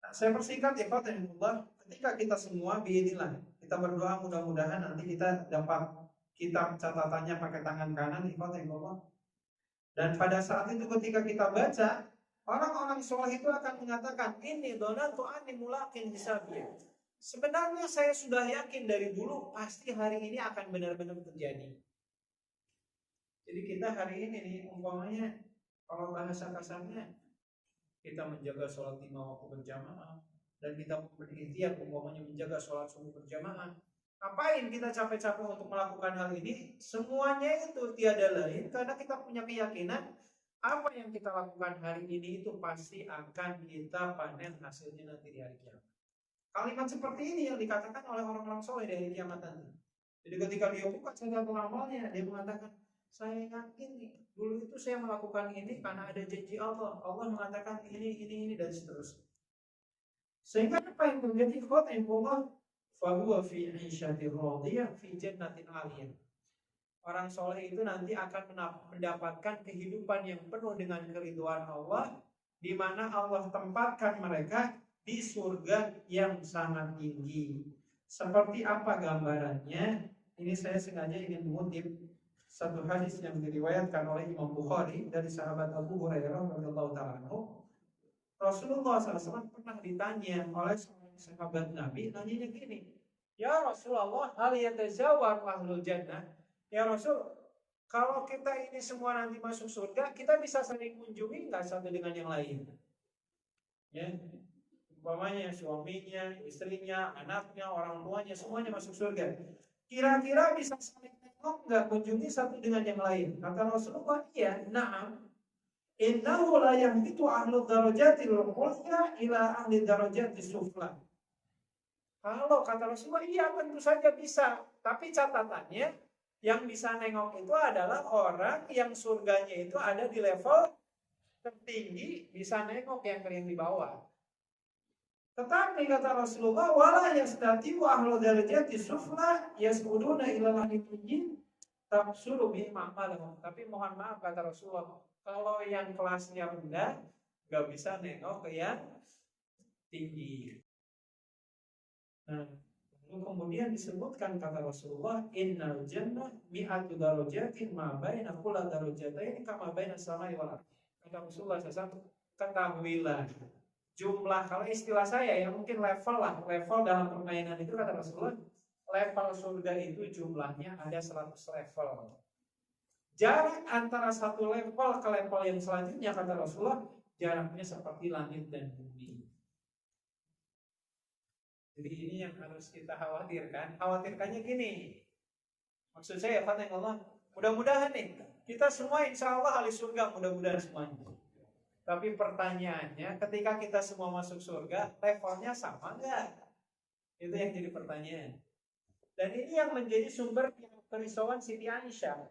Nah, saya persingkat ya Allah, ketika kita semua biinilah kita berdoa, mudah-mudahan nanti kita dapat kitab catatannya pakai tangan kanan Allah. Dan pada saat itu ketika kita baca, orang-orang soleh itu akan mengatakan, ini donantu ani mulakin hisabnya. Sebenarnya saya sudah yakin dari dulu pasti hari ini akan benar-benar terjadi. Jadi kita hari ini nih, umpamanya kalau bahasa kasarnya, kita menjaga sholat 5 waktu berjamaah, dan kita berikhtiar umpamanya menjaga sholat subuh berjamaah. Ngapain kita capek-capek untuk melakukan hal ini? Semuanya itu tiada lain karena kita punya keyakinan apa yang kita lakukan hari ini itu pasti akan kita panen hasilnya nanti di hari kiamat. Kalimat seperti ini yang dikatakan oleh orang-orang soleh di hari kiamat nanti. Jadi ketika dia buka catatan amalnya, dia mengatakan, saya yakin nih, dulu itu saya melakukan ini karena ada janji Allah. Allah mengatakan ini dan seterusnya. Sehingga apa yang terjadi? Allah fahuwa fi 'ishatin radiyah fi jannatin 'aliyah. Orang soleh itu nanti akan mendapatkan kehidupan yang penuh dengan keridhaan Allah, di mana Allah tempatkan mereka di surga yang sangat tinggi. Seperti apa gambarannya? Ini saya sengaja ingin mengutip satu hadis yang diriwayatkan oleh Imam Bukhari dari sahabat Abu Hurairah radhiyallahu ta'ala anhu. Rasulullah SAW pernah ditanya oleh seorang sahabat Nabi, nanya gini, ya Rasulullah, hal yatazawwar ahlul jannah? Ya Rasul, Kalau kita ini semua nanti masuk surga, kita bisa saling kunjungi nggak satu dengan yang lain? Ya, umpamanya suaminya, istrinya, anaknya, orang tuanya, semuanya masuk surga. Kira-kira bisa saling tengok nggak kunjungi satu dengan yang lain? Kata Rasulullah, iya, na'am. Innahu la yahbitu ahlu darajatil ulya ila ahli darajatis sufla. Kalau kata Rasulullah, iya tentu saja bisa. Tapi catatannya, yang bisa nengok itu adalah orang yang surganya itu ada di level tertinggi, bisa nengok yang di bawah. Tetapi kata Rasulullah, wala yastati'u ahlu darajati sufla yas'uduna ila al-ijin tabsuru bihim a'malahum. Tapi mohon maaf kata Rasulullah, kalau yang kelasnya rendah gak bisa nengok ke yang tinggi. Nah, kemudian disebutkan kata Rasulullah, innal jannah mi'atu darajatin ma baina kulli darajataini kama baina samai wal ardh. Kata Rasulullah SAW, ketahuilah jumlah, kalau istilah saya ya mungkin level lah, level dalam permainan itu kata Rasulullah, level surga itu jumlahnya ada 100 level. Jarak antara satu level ke level yang selanjutnya kata Rasulullah, jaraknya seperti langit dan bumi. Jadi ini yang harus kita khawatirkan. Khawatirkannya gini. Maksud saya, Allah, mudah-mudahan nih, kita semua insya Allah ahli surga, mudah-mudahan semuanya. Tapi pertanyaannya, ketika kita semua masuk surga, levelnya sama nggak? Itu yang jadi pertanyaan. Dan ini yang menjadi sumber kerisauan Siti Aisyah.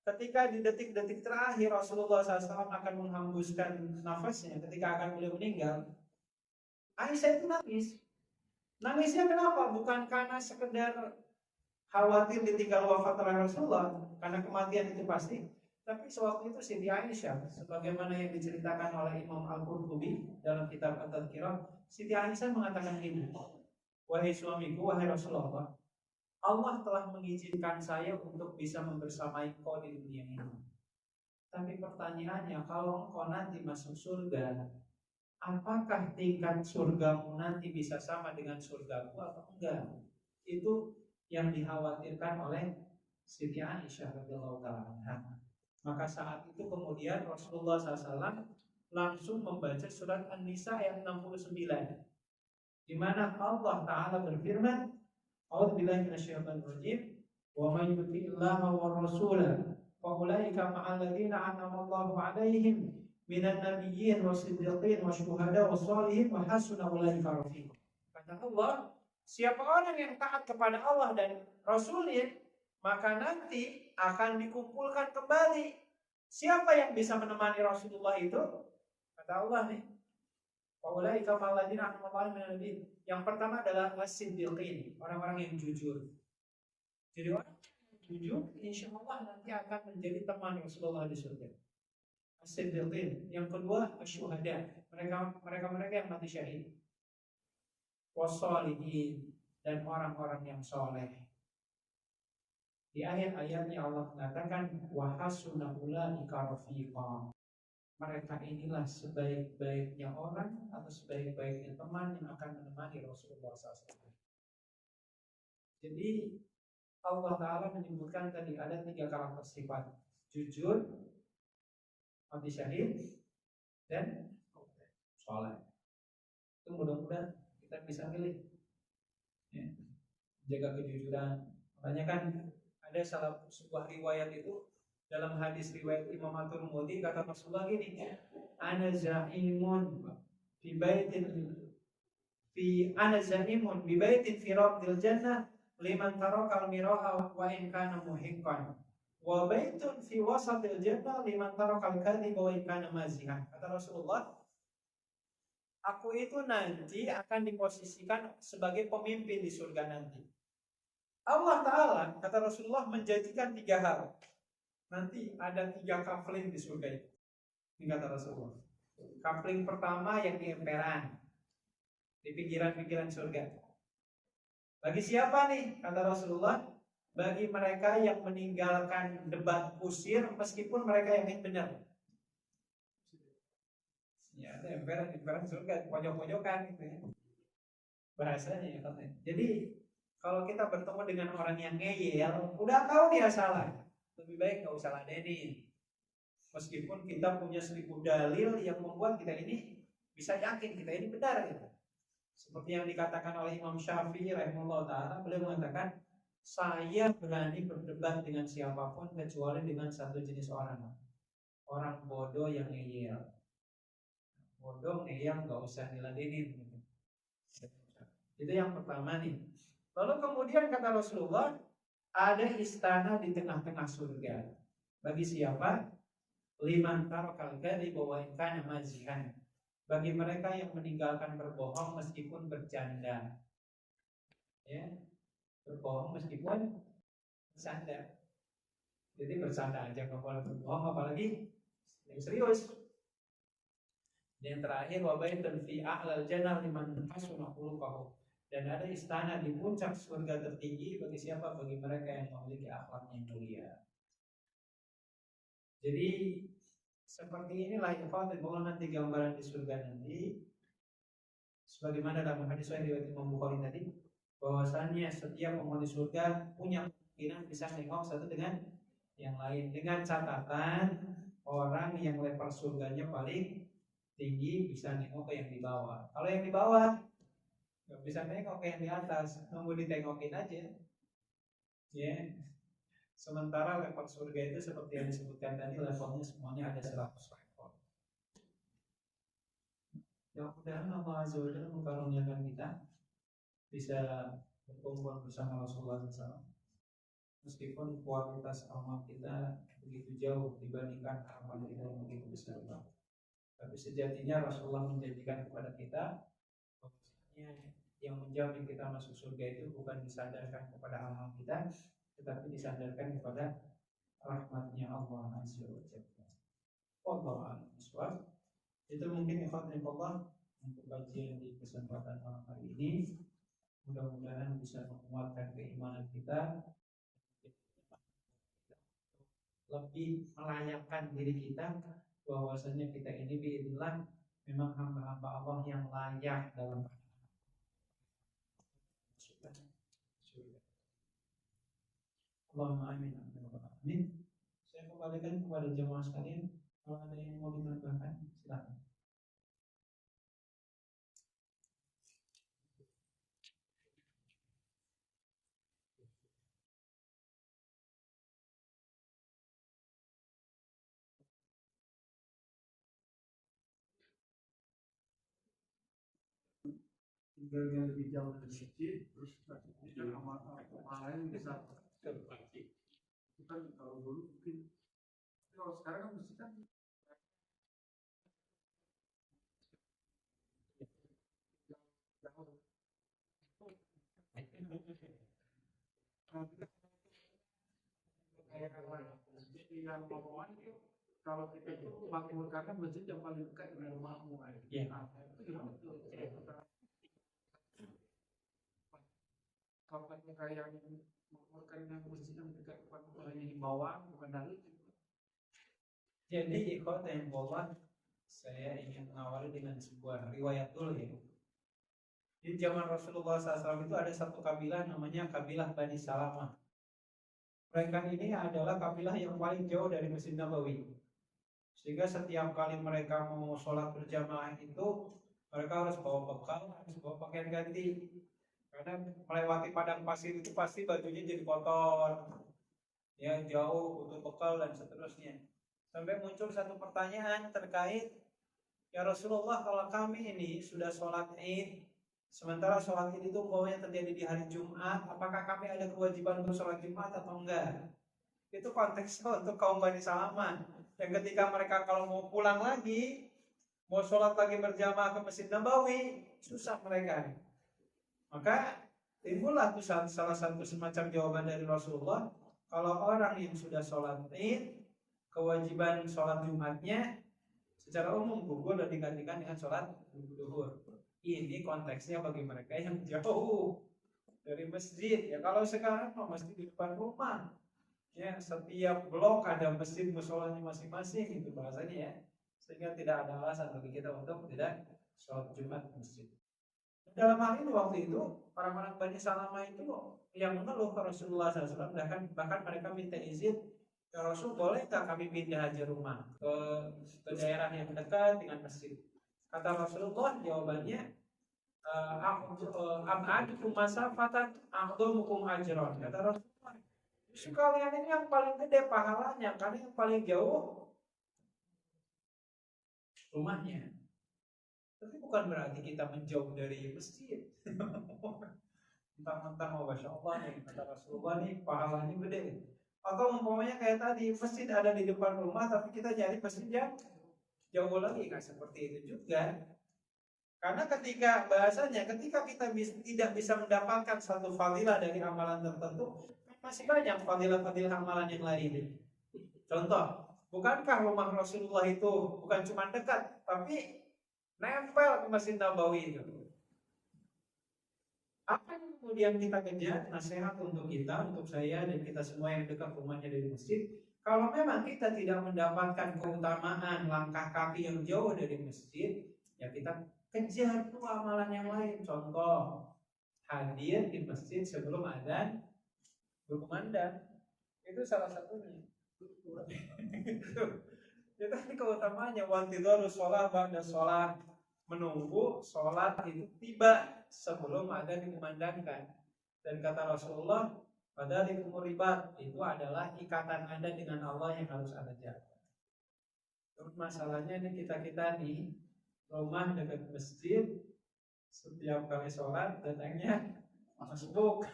Ketika di detik-detik terakhir Rasulullah SAW akan menghembuskan nafasnya, ketika akan beliau meninggal, Aisyah itu nangis. Nangisnya kenapa? Bukan karena sekedar khawatir ditinggal wafat oleh Rasulullah, karena kematian itu pasti. Tapi sewaktu itu Siti Aisyah, sebagaimana yang diceritakan oleh Imam Al-Qurtubi dalam kitab At-Tadhkirah, Siti Aisyah mengatakan ini, wahai suamiku, wahai Rasulullah, Allah telah mengizinkan saya untuk bisa membersamai engkau di dunia ini. Tapi pertanyaannya, kalau engkau nanti masuk surga, apakah tingkat surgamu nanti bisa sama dengan surgaku atau enggak? Itu yang dikhawatirkan oleh Siti Aisyah radhiyallahu taala. Maka saat itu kemudian Rasulullah SAW langsung membaca surat An-Nisa ayat 69, di mana Allah Taala berfirman, "A'udzubillahi minasyaitonir rajim, wa may yuti'illaha war rasulah fa ulaika ma'al ladzina an'ama Allahu 'alaihim minan nabiyyin wasiddiqin wasyuhada wassalihin wa hasuna ulaika rafiqa." Kata Allah, siapa orang yang taat kepada Allah dan Rasulnya, maka nanti akan dikumpulkan kembali. Siapa yang bisa menemani Rasulullah itu? Kata Allah nih, "Ulaika ma'al ladzina an'ama Allahu 'alaihim." Yang pertama adalah wasiddiqin, orang-orang yang jujur. Jadi orang yang jujur, insya Allah nanti akan menjadi teman Rasulullah di surga. As-siddiqin. Yang kedua, asyuhada. Mereka yang mati syahid. Wassalihin, dan orang-orang yang soleh. Di ayat-ayatnya Allah mengatakan, wa hasuna ulaika rafiqa. Mereka inilah sebaik-baiknya orang atau sebaik-baiknya teman yang akan menemani Rasulullah SAW. Jadi Allah Ta'ala menyebutkan tadi ada 3 karakter sifat: jujur, mati syahid, dan soleh. Itu mudah-mudahan kita bisa milih ya, jaga kejujuran. Makanya kan ada sebuah riwayat itu, dalam hadis riwayat Imam At-Tirmidzi, kata Rasulullah gini, ana zaimun fi baitin fi rabdil jannah liman taraka al-miraha wa in kana muhiqqan wa baitun fi wasatil jannah liman taraka al-kadhiba wa in kana mazihan. Kata Rasulullah, aku itu nanti akan diposisikan sebagai pemimpin di surga nanti. Allah Ta'ala, kata Rasulullah, menjanjikan 3 hal. Nanti ada 3 kafling di surga itu. Ini kata Rasulullah. Kafling pertama yang di emperan, di pinggiran-pinggiran surga. Bagi siapa nih? Kata Rasulullah, bagi mereka yang meninggalkan debat kusir meskipun mereka yakin benar. Ya, ada emperan surga, pojok-pojokan gitu ya. Bahasanya ya katanya. Jadi kalau kita bertemu dengan orang yang ngeyel, udah tahu dia salah, lebih baik nggak usah ladenin. Meskipun kita punya 1000 dalil yang membuat kita ini bisa yakin kita ini benar gitu. Seperti yang dikatakan oleh Imam Syafi'i rahimahullah ta'ala, beliau mengatakan, saya berani berdebat dengan siapapun kecuali dengan satu jenis orang bodoh yang ngeyel. Bodoh ngeyel nggak usah diladenin gitu. Itu yang pertama nih. Lalu kemudian kata Rasulullah, ada istana di tengah-tengah surga. Bagi siapa? Liman tarakal kadhiba wa in kana mazihan. Bagi mereka yang meninggalkan berbohong meskipun bercanda. Ya, berbohong meskipun bercanda. Jadi bercanda aja nggak boleh berbohong, apalagi yang serius. Dan yang terakhir, wabaitun fi a'lal jannah liman hasuna khuluquhu. Dan ada istana di puncak surga tertinggi bagi siapa? Bagi mereka yang memiliki akhlak yang mulia. Jadi seperti inilah ikhwan dan nanti gambaran di surga nanti. Sebagaimana dalam hadis yang riwayat Imam Bukhari tadi, bahwasannya setiap penghuni surga punya kemungkinan bisa nengok satu dengan yang lain, dengan catatan orang yang level surganya paling tinggi bisa nengok ke yang di bawah. Kalau yang di bawah nggak bisa nengok ke yang di atas, nunggu ditengokin aja. Ya. Sementara level surga itu seperti yang disebutkan tadi, levelnya semuanya ada 100 level. Mudah-mudahan Allah Azza wa Jalla mengaruniakan kita bisa berkumpul bersama Rasulullah SAW. Meskipun kualitas amal kita begitu jauh dibandingkan amal kita yang begitu besar, tapi sejatinya Rasulullah menjanjikan kepada kita bahwasanya yang menjamin kita masuk surga itu bukan disandarkan kepada amal kita, tetapi disandarkan kepada rahmatnya Allah Azza wa Jalla. Wallahu a'lam bishawab. Itu mungkin ikhwan-ikhwan untuk kajian di kesempatan malam hari ini. Mudah-mudahan bisa menguatkan keimanan kita, lebih melayakkan diri kita bahwasanya kita ini biidznillah memang hamba-hamba Allah yang layak dalam surga. Allahumma amin. Amin. Saya kembalikan kepada jemaah sekalian. Kalau ada yang mau ditambahkan, silakan. Tinggalnya lebih jauh dari masjid, terus masjidnya amal lain bisa terbagi. Itu kan kalau dulu mungkin, kalau sekarang kan masjid kan yang ngomongan itu kalau kita itu makmur karena masjid yang paling dekat dengan rumahmu. Iya. Kalau mereka yang makmurkan yang masjid yang dekat depan rumahnya himbauan bukan dalil. Jadi ikhwan, saya ingin mengawali dengan sebuah riwayat dulu ya. Di zaman Rasulullah SAW itu ada satu kabilah namanya kabilah Bani Salamah. Mereka ini adalah kabilah yang paling jauh dari Masjid Nabawi. Sehingga setiap kali mereka mau sholat berjamaah itu mereka harus bawa bekal, harus bawa pakaian ganti. Karena melewati padang pasir itu pasti bajunya jadi kotor. Ya, jauh butuh bekal dan seterusnya. Sampai muncul satu pertanyaan terkait, ya Rasulullah, kalau kami ini sudah sholat Id, sementara sholat Id itu umpamanya terjadi di hari Jumat, apakah kami ada kewajiban untuk sholat Jumat atau enggak? Itu konteksnya untuk kaum Bani Salamah. Dan ketika mereka kalau mau pulang lagi, mau sholat lagi berjamaah ke Masjid Nabawi, susah mereka. Maka timbullah tuh salah satu semacam jawaban dari Rasulullah, kalau orang yang sudah sholat Id, kewajiban sholat Jumatnya secara umum gugur dan digantikan dengan sholat zuhur. Ini konteksnya bagi mereka yang jauh dari masjid. Ya kalau sekarang masjid di depan rumah, ya setiap blok ada masjid musholanya masing-masing, itu bahasanya ya, sehingga tidak ada alasan bagi kita untuk tidak sholat Jumat di masjid. Dalam hal ini waktu itu orang-orang Bani Salamah itu yang mengeluh ke Rasulullah SAW, bahkan mereka minta izin, Ya Rasul, boleh tak kami pindah aja rumah ke daerah yang dekat dengan masjid? Kata Rasulullah, jawabannya, ab'adukum masafatan a'dhamukum ajran. Kata Rasulullah, justru kalian ini yang paling gede pahalanya, karena yang paling jauh rumahnya. Tapi bukan berarti kita menjauh dari masjid. Mentang-mentang, oh Masya Allah nih, kata Rasulullah nih, pahalanya gede. Atau umpamanya kayak tadi, masjid ada di depan rumah, tapi kita cari masjid yang jauh lagi, nggak seperti itu juga. Karena ketika kita tidak bisa mendapatkan satu fadilah dari amalan tertentu, masih banyak fadilah-fadilah amalan yang lain. Contoh, bukankah rumah Rasulullah itu bukan cuma dekat, tapi nempel ke Masjid Nabawi itu? Apa yang kemudian kita kejar? Nasihat untuk kita, untuk saya dan kita semua yang dekat rumahnya dari masjid. Kalau memang kita tidak mendapatkan keutamaan langkah kaki yang jauh dari masjid, ya kita kejar tuh amalan yang lain. Contoh, hadir di masjid sebelum adzan berkumandang. Itu salah satunya. Itu tadi keutamaannya, wantidharus sholat ba'da sholat, menunggu sholat itu tiba sebelum ada dikumandangkan. Dan kata Rasulullah, fadzalikumur ribat, itu adalah ikatan Anda dengan Allah yang harus Anda jaga. Terus masalahnya ini kita di rumah dekat masjid, setiap kali sholat datangnya masbuk.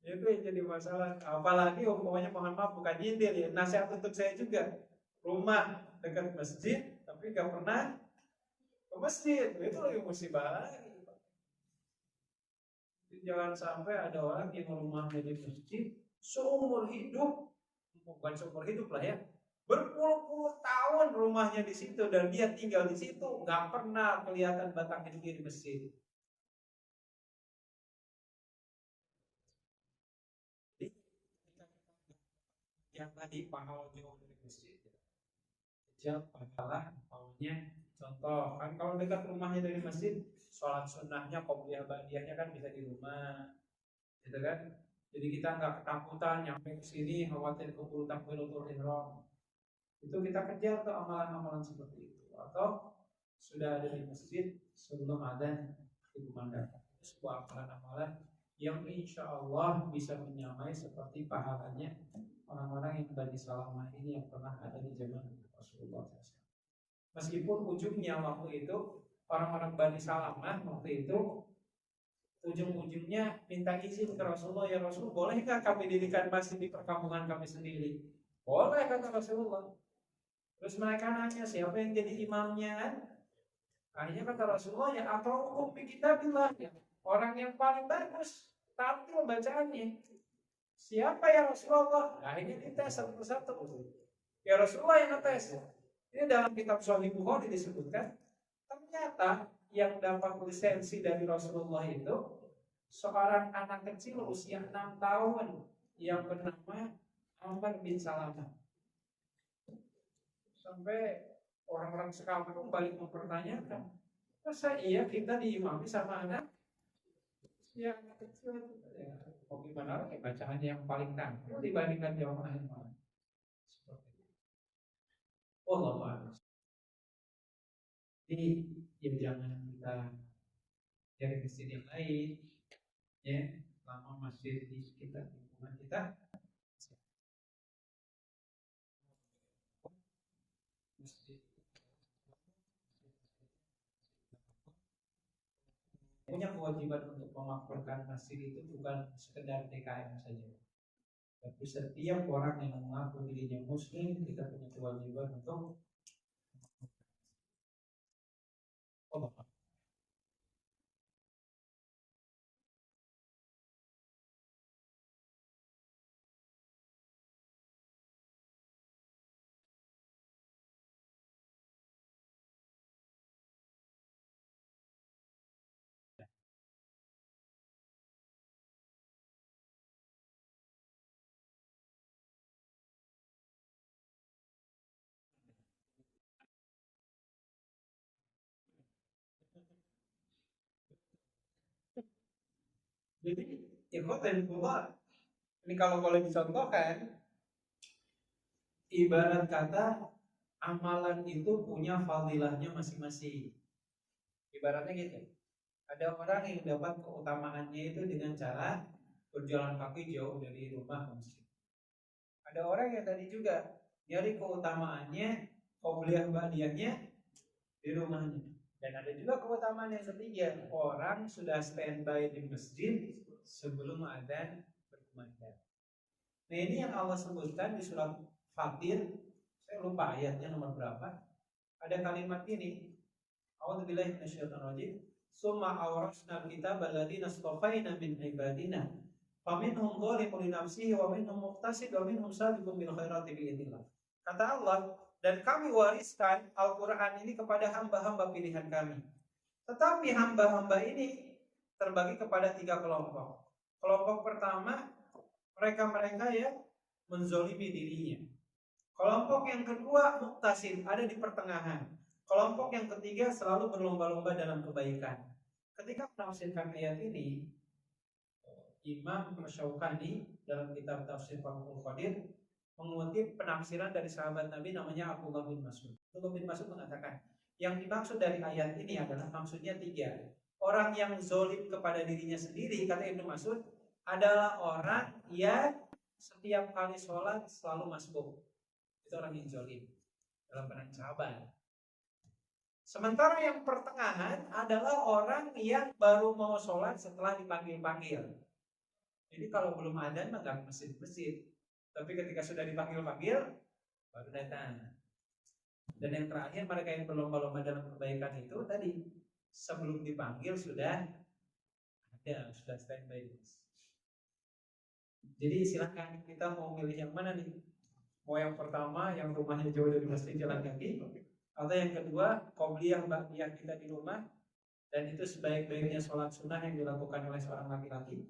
Itu yang jadi masalah. Apalagi umpamanya, mohon maaf, bukan nyindir ya, nasihat untuk saya juga. Rumah dekat masjid tapi gak pernah ke masjid, itu lebih musibah lagi. Jangan sampai ada orang yang rumahnya di masjid seumur hidup, bukan seumur hidup lah ya, berpuluh-puluh tahun rumahnya di situ dan dia tinggal di situ, nggak pernah kelihatan batang hidungnya di masjid. Jadi yang tadi pahala jauh dari masjid, kecil pahala pahalanya. Contoh kan, kalau dekat rumahnya dari masjid, sholat sunnahnya, qobliyah ba'diyahnya kan bisa di rumah, gitu kan. Jadi kita nggak ketakutan nyampe ke sini khawatir keburu takbiratul ihram. Itu kita kejar tuh amalan-amalan seperti itu. Atau sudah ada di masjid sebelum adzan dikumandangkan. Itu sebuah amalan-amalan yang insya Allah bisa menyamai seperti pahalanya orang-orang yang Bani Salamah ini yang pernah ada di zaman Rasulullah SAW. Meskipun ujungnya waktu itu orang-orang Bani Salamah waktu itu ujung-ujungnya minta izin ke Rasulullah, ya Rasul, bolehkah kami dirikan masjid di perkampungan kami sendiri? Boleh, kata Rasulullah. Terus mereka nanya, siapa yang jadi imamnya? Akhirnya kata Rasulullah, ya atau hukum kita bilang, ya, orang yang paling bagus tampil bacaannya. Siapa ya Rasulullah? Akhirnya dites satu persatu. Ya Rasulullah yang ngetes. Ini dalam kitab Sahih Bukhari disebutkan, ternyata yang dapat lisensi dari Rasulullah itu seorang anak kecil usia 6 tahun yang bernama Amr bin Salamah. Sampai orang-orang sekampung balik mempertanyakan, masa iya kita diimami sama anak usia anak kecil? Ya, gimana lagi bacaan yang paling tampil dibandingkan jamaah yang lain? Seperti itu. Allah Ta'ala. Jadi ya jangan kita cari masjid yang lain, ya, lama masjid di sekitar lingkungan kita masjid punya kewajiban untuk memakmurkan masjid itu bukan sekedar DKM saja, tapi setiap orang yang mengaku dirinya muslim kita punya kewajiban untuk memakmurkan. Jadi Ikhwatul Fillah, ini kalau boleh dicontohkan, ibarat kata amalan itu punya fadilahnya masing-masing. Ibaratnya gitu. Ada orang yang dapat keutamaannya itu dengan cara berjalan kaki jauh dari rumah ke masjid. Ada orang yang tadi juga nyari keutamaannya, qobliyah ba'diyahnya di rumahnya. Dan ada juga keutamaan yang ketiga, orang sudah standby di masjid sebelum adzan berkumandang. Nah ini yang Allah sebutkan di surat Fatir, saya lupa ayatnya nomor berapa. Ada kalimat ini, A'udzubillahi minasyaitonirrajim, summa awrasnal kitaba alladziina istafaina min ibadina faminhum dzalimun li nafsihi wa minhum muqtasid wa minhum sabiqun bil khairati biidznillah. Kata Allah, dan kami wariskan Al-Quran ini kepada hamba-hamba pilihan kami. Tetapi hamba-hamba ini terbagi kepada 3 kelompok. Kelompok pertama, mereka-mereka yang menzolimi dirinya. Kelompok yang kedua, muqtasid, ada di pertengahan. Kelompok yang ketiga selalu berlomba-lomba dalam kebaikan. Ketika menafsirkan ayat ini, Imam Syaukani dalam kitab Tafsir Fathul Qadir mengutip penafsiran dari sahabat Nabi namanya Abdullah bin Mas'ud. Abdullah bin Mas'ud mengatakan, yang dimaksud dari ayat ini adalah maksudnya 3. Orang yang zolim kepada dirinya sendiri, kata Ibnu Mas'ud, adalah orang yang setiap kali sholat selalu masbuk. Itu orang yang zolim dalam pandangan sahabat. Sementara yang pertengahan adalah orang yang baru mau sholat setelah dipanggil-panggil. Jadi kalau belum adzan mah nggak masjid-masjid. Tapi ketika sudah dipanggil-panggil baru datang. Dan yang terakhir, mereka yang berlomba-lomba dalam kebaikan itu tadi sebelum dipanggil sudah ada, sudah standby. Jadi silakan kita mau milih yang mana nih? Mau yang pertama yang rumahnya jauh dari masjid jalan kaki, atau yang kedua qobliyah ba'diyah kita di rumah, dan itu sebaik-baiknya sholat sunnah yang dilakukan oleh seorang laki-laki.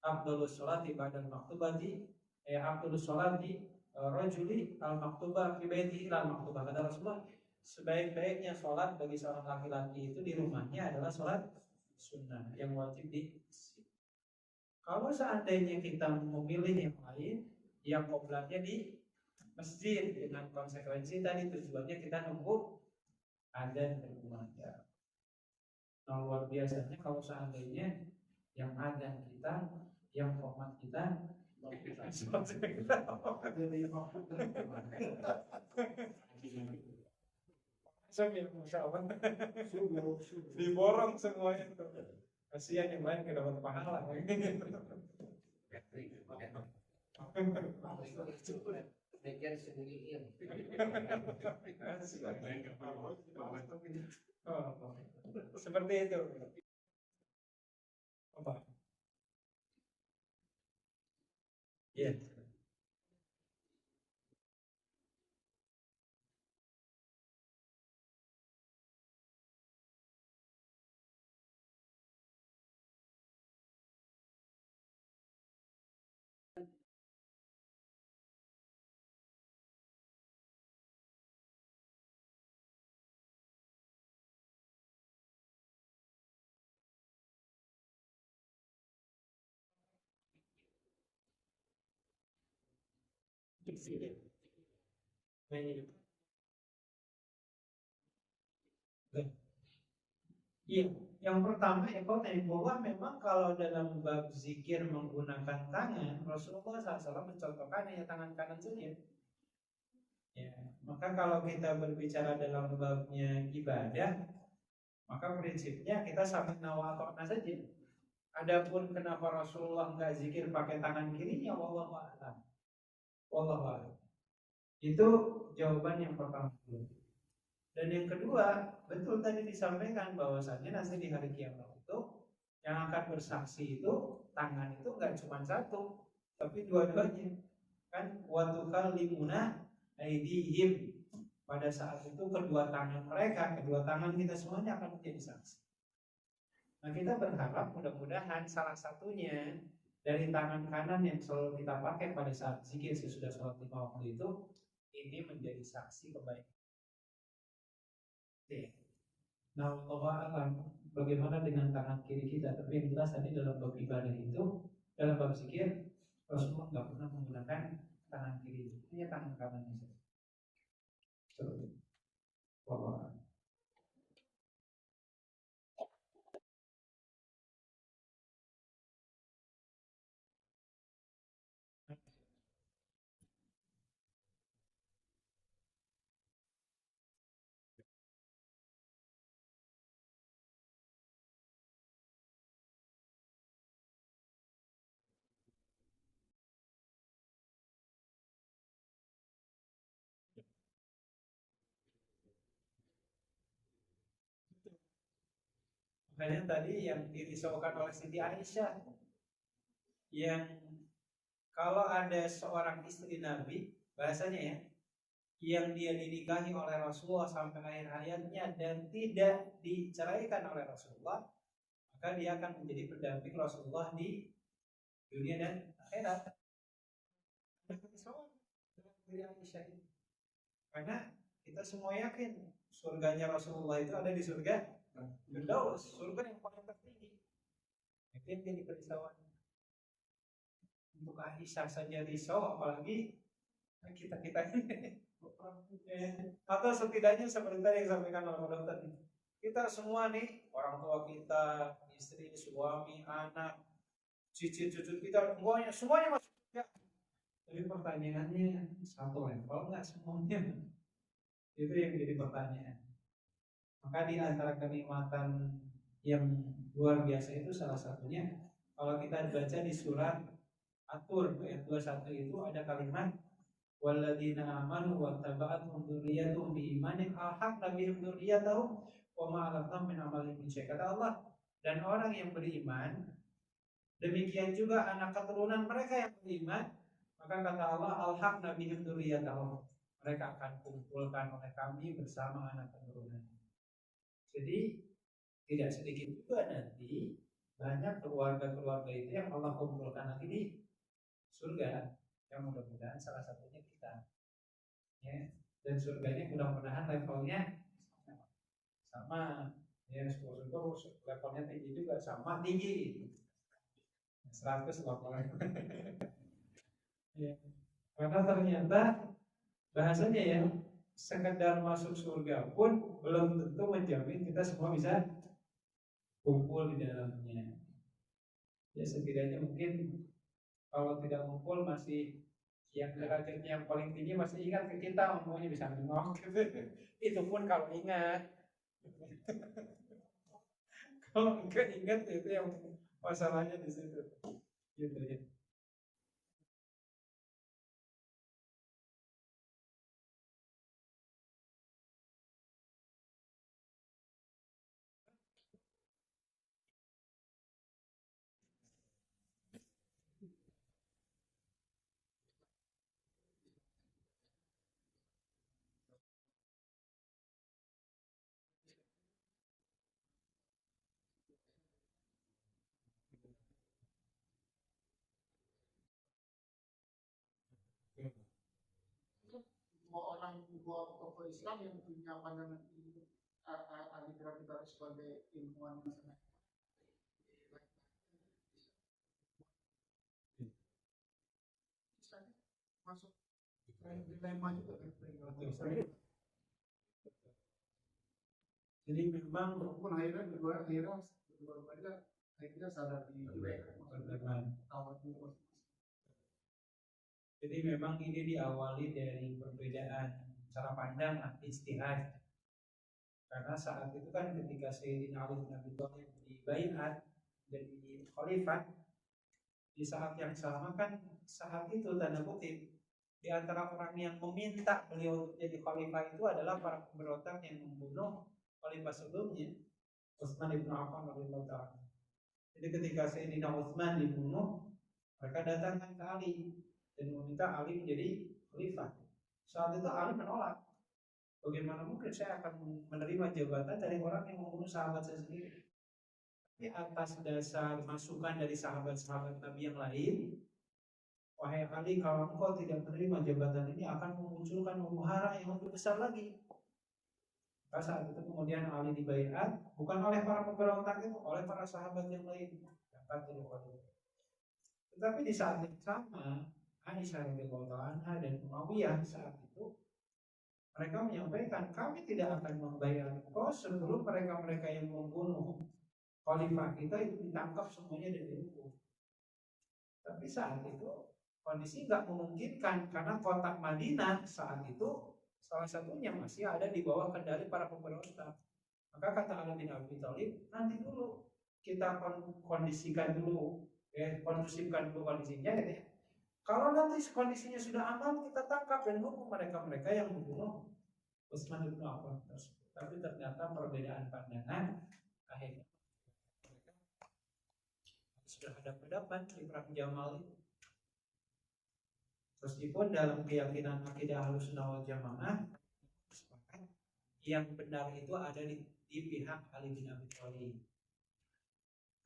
Afdhalus sholati ba'dal maktubati, afdhalus sholati rajuli al maktubah fi baitihi al maktubah. Kata Rasulullah, sebaik-baiknya sholat bagi seorang laki-laki itu di rumahnya adalah sholat sunnah yang wajib di masjid. Kalau seandainya kita memilih yang lain, yang qiblatnya di masjid, dengan konsekuensi tadi tujuannya kita nunggu adzan berkumandang. Nah luar biasanya kalau seandainya yang adzan kita, yang format kita diborong semuanya. Kasihan yang lain tidak dapat pahala. Bikin sendirian. Seperti itu. Apa? Ya. Iya, yang pertama bahwa memang kalau dalam bab zikir menggunakan tangan, Rasulullah SAW mencontohkan hanya tangan kanan saja. Ya, maka kalau kita berbicara dalam babnya ibadah, maka prinsipnya kita sambil nawatokna saja. Adapun kenapa Rasulullah nggak zikir pakai tangan kirinya, wallahu a'lam. Wallahu a'lam. Itu jawaban yang pertama. Dan yang kedua, betul tadi disampaikan bahwasannya nanti di hari kiamat itu yang akan bersaksi itu tangan itu nggak cuma satu, tapi dua-duanya. Kan watukal limuna aidihim, pada saat itu kedua tangan mereka, kedua tangan kita semuanya akan menjadi saksi. Nah kita berharap mudah-mudahan salah satunya dari tangan kanan yang selalu kita pakai pada saat zikir sesudah sholat 5 waktu itu, ini menjadi saksi kebaikan. Nah Allah alam bagaimana dengan tangan kiri kita, tapi yang jelas tadi dalam bab ibadah itu dalam bab zikir Rasulullah nggak pernah menggunakan tangan kiri, hanya tangan kanan saja. Seperti itu. Wallahu a'lam. Makanya tadi yang dirisaukan oleh Siti Aisyah, yang kalau ada seorang istri Nabi, bahasanya ya, yang dia dinikahi oleh Rasulullah sampai akhir hayatnya dan tidak diceraikan oleh Rasulullah, maka dia akan menjadi pendamping Rasulullah di dunia dan akhirat. Karena kita semua yakin surganya Rasulullah itu ada di surga Firdaus, surga yang paling tertinggi. Itu yang jadi kerisauan. Untuk Aisyah saja risau, apalagi kita ini. Atau setidaknya seperti tadi yang disampaikan oleh dokter, kita semua nih, orang tua kita, istri, suami, anak, cucu kita, semuanya masuk surga. Jadi pertanyaannya satu level nggak semuanya? Itu yang jadi pertanyaan. Maka di antara kenikmatan yang luar biasa itu salah satunya, kalau kita baca di surat At-Tur ayat 21 itu ada kalimat walladzina amanu wa taba'atuhum dzurriyyatuhum biimanin alhaqna bihim dzurriyyatahum wa ma alatnahum min amalihim min syai'. Kata Allah, dan orang yang beriman, demikian juga anak keturunan mereka yang beriman, maka kata Allah alhaqna bihim dzurriyyatahum, mereka akan kumpulkan oleh kami bersama anak keturunan. Jadi tidak sedikit juga nanti banyak keluarga-keluarga itu yang Allah kumpulkan nanti di surga, yang mudah-mudahan salah satunya kita, ya. Dan surganya mudah-mudahan levelnya sama, ya. Surga levelnya tinggi juga, sama tinggi, 100 levelnya. Ya. Karena ternyata bahasanya ya, sekedar masuk surga pun belum tentu menjamin kita semua bisa kumpul di dalamnya. Ya setidaknya mungkin kalau tidak kumpul masih yang derajatnya yang paling tinggi masih ingat ke kita, umpamanya bisa nengok gitu. Itu pun kalau ingat. Kalau enggak ingat itu yang masalahnya di situ. Gitu ya. dua tokoh Islam yang punya pandangan ini, dikira kita sebagai ilmuwan misalnya. Masuk dilema juga. Jadi memang walaupun akhirnya sadar di jadi memang ini diawali dari perbedaan cara pandang ijtihad. Karena saat itu kan ketika Sayyidina Ali bin Abi Thalib dibaiat jadi khalifah, di saat yang sama kan saat itu tanda kutip di antara orang yang meminta beliau jadi khalifah itu adalah para pemberontak yang membunuh khalifah sebelumnya, Utsman bin Affan radhiyallahu ta'ala. Jadi ketika Sayyidina Utsman dibunuh, mereka datangkan ke Ali dan meminta Ali menjadi khalifah. Saat itu Ali menolak. Bagaimana mungkin saya akan menerima jabatan dari orang yang membunuh sahabat saya sendiri? Di atas dasar masukan dari sahabat-sahabat Nabi yang lain, wahai Ali, kalau engkau tidak menerima jabatan ini akan memunculkan huru-hara yang lebih besar lagi. Maka saat itu kemudian Ali dibaiat bukan oleh para pemberontak itu, oleh para sahabat yang lain. Tetapi di saat yang sama, Aisyah radhiyallahu anha dan Muawiyah saat itu mereka menyampaikan, kami tidak akan membayar kos sebelum mereka-mereka yang membunuh khalifah kita itu ditangkap semuanya dan dihukum. Tapi saat itu kondisi nggak memungkinkan karena kota Madinah saat itu salah satunya masih ada di bawah kendali para pemberontak. Maka kata Ali bin Abi Thalib, nanti dulu kita kondisikan dulu, kondusifkan dulu kondisinya, ya. Kalau nanti kondisinya sudah aman, kita tangkap dan hukum mereka-mereka yang membunuh Utsman bin Affan tersebut. Tapi ternyata perbedaan pandangan akhirnya mereka sudah ada pendapat di perang Jamal itu. Meskipun dalam keyakinan akidah Ahlussunnah wal Jamaah yang benar itu ada di pihak Ali bin Abi Thalib.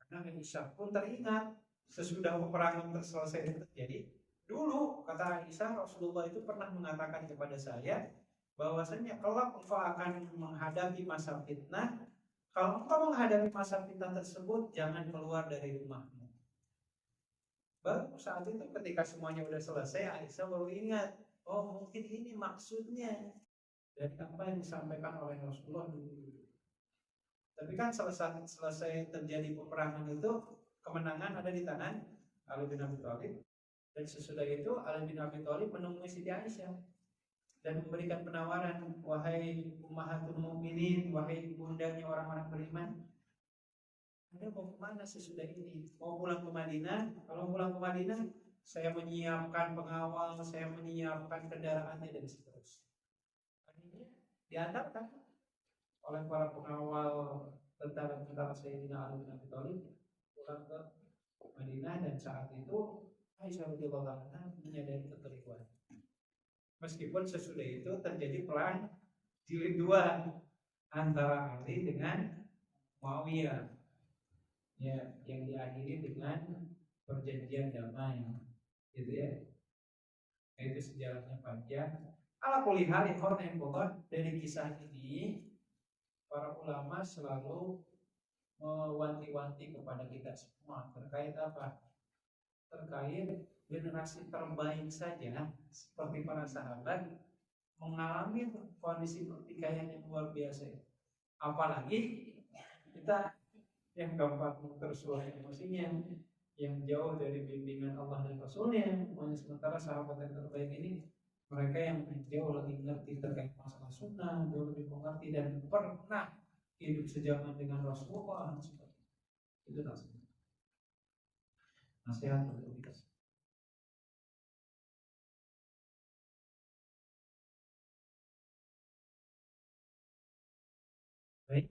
Karena Aisyah pun teringat sesudah peperangan selesai terjadi, dulu kata Aisyah, Rasulullah itu pernah mengatakan kepada saya bahwasanya kelak engkau akan menghadapi masa fitnah. Kalau engkau menghadapi masa fitnah tersebut, jangan keluar dari rumahmu. Baru saat itu ketika semuanya sudah selesai, Aisyah baru ingat, oh mungkin ini maksudnya dari apa yang disampaikan oleh Rasulullah dulu. Tapi kan selesai terjadi peperangan itu, kemenangan ada di tangan Ali bin Abi Thalib. Dan sesudah itu Ali bin Abi Thalib menemui Siti Aisyah dan memberikan penawaran, wahai ummahatul mukminin, wahai bundanya orang-orang beriman, Anda mau kemana sesudah ini? Mau pulang ke Madinah? Kalau pulang ke Madinah, saya menyiapkan pengawal, saya menyiapkan kendaraannya dan seterusnya. Akhirnya diantarkan oleh para pengawal tentara-tentara Sayyidina Ali bin Abi Thalib pulang ke Madinah, dan saat itu Aisyah radhiyallahu anha menyadari kekeliruan. Meskipun sesudah itu terjadi perang jilid 2 antara Ali dengan Muawiyah, ya, yang diakhiri dengan perjanjian damai, gitu ya. Itu sejarahnya panjang. Ala kulli hal, dari kisah ini para ulama selalu mewanti-wanti kepada kita semua terkait apa? Terkait generasi terbaik saja seperti para sahabat mengalami kondisi pertikaian yang luar biasa. Apalagi kita yang gampang tersulut emosinya, yang jauh dari bimbingan Allah dan Rasulnya. Sementara sahabat yang terbaik ini mereka yang jauh lebih mengerti terkait masalah sunnah, jauh lebih mengerti dan pernah hidup sejaman dengan Rasulullah. Itu nasihat untuk kita. Baik,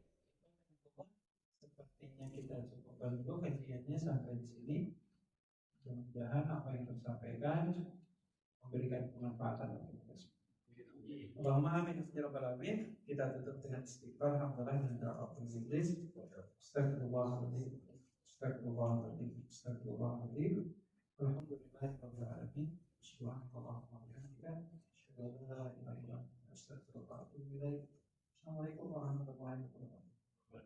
sepertinya kita cukupkan dulu kajiannya sampai di sini. Mudah-mudahan apa yang tersampaikan memberikan kemanfaatan untuk kita semua. Allahumma amin ya rabbal alamin. Kita tutup dengan istighfar, alhamdulillah, dan doa iblis. Astagfirullahaladzim, astagfirullahaladzim, astagfirullahaladzim.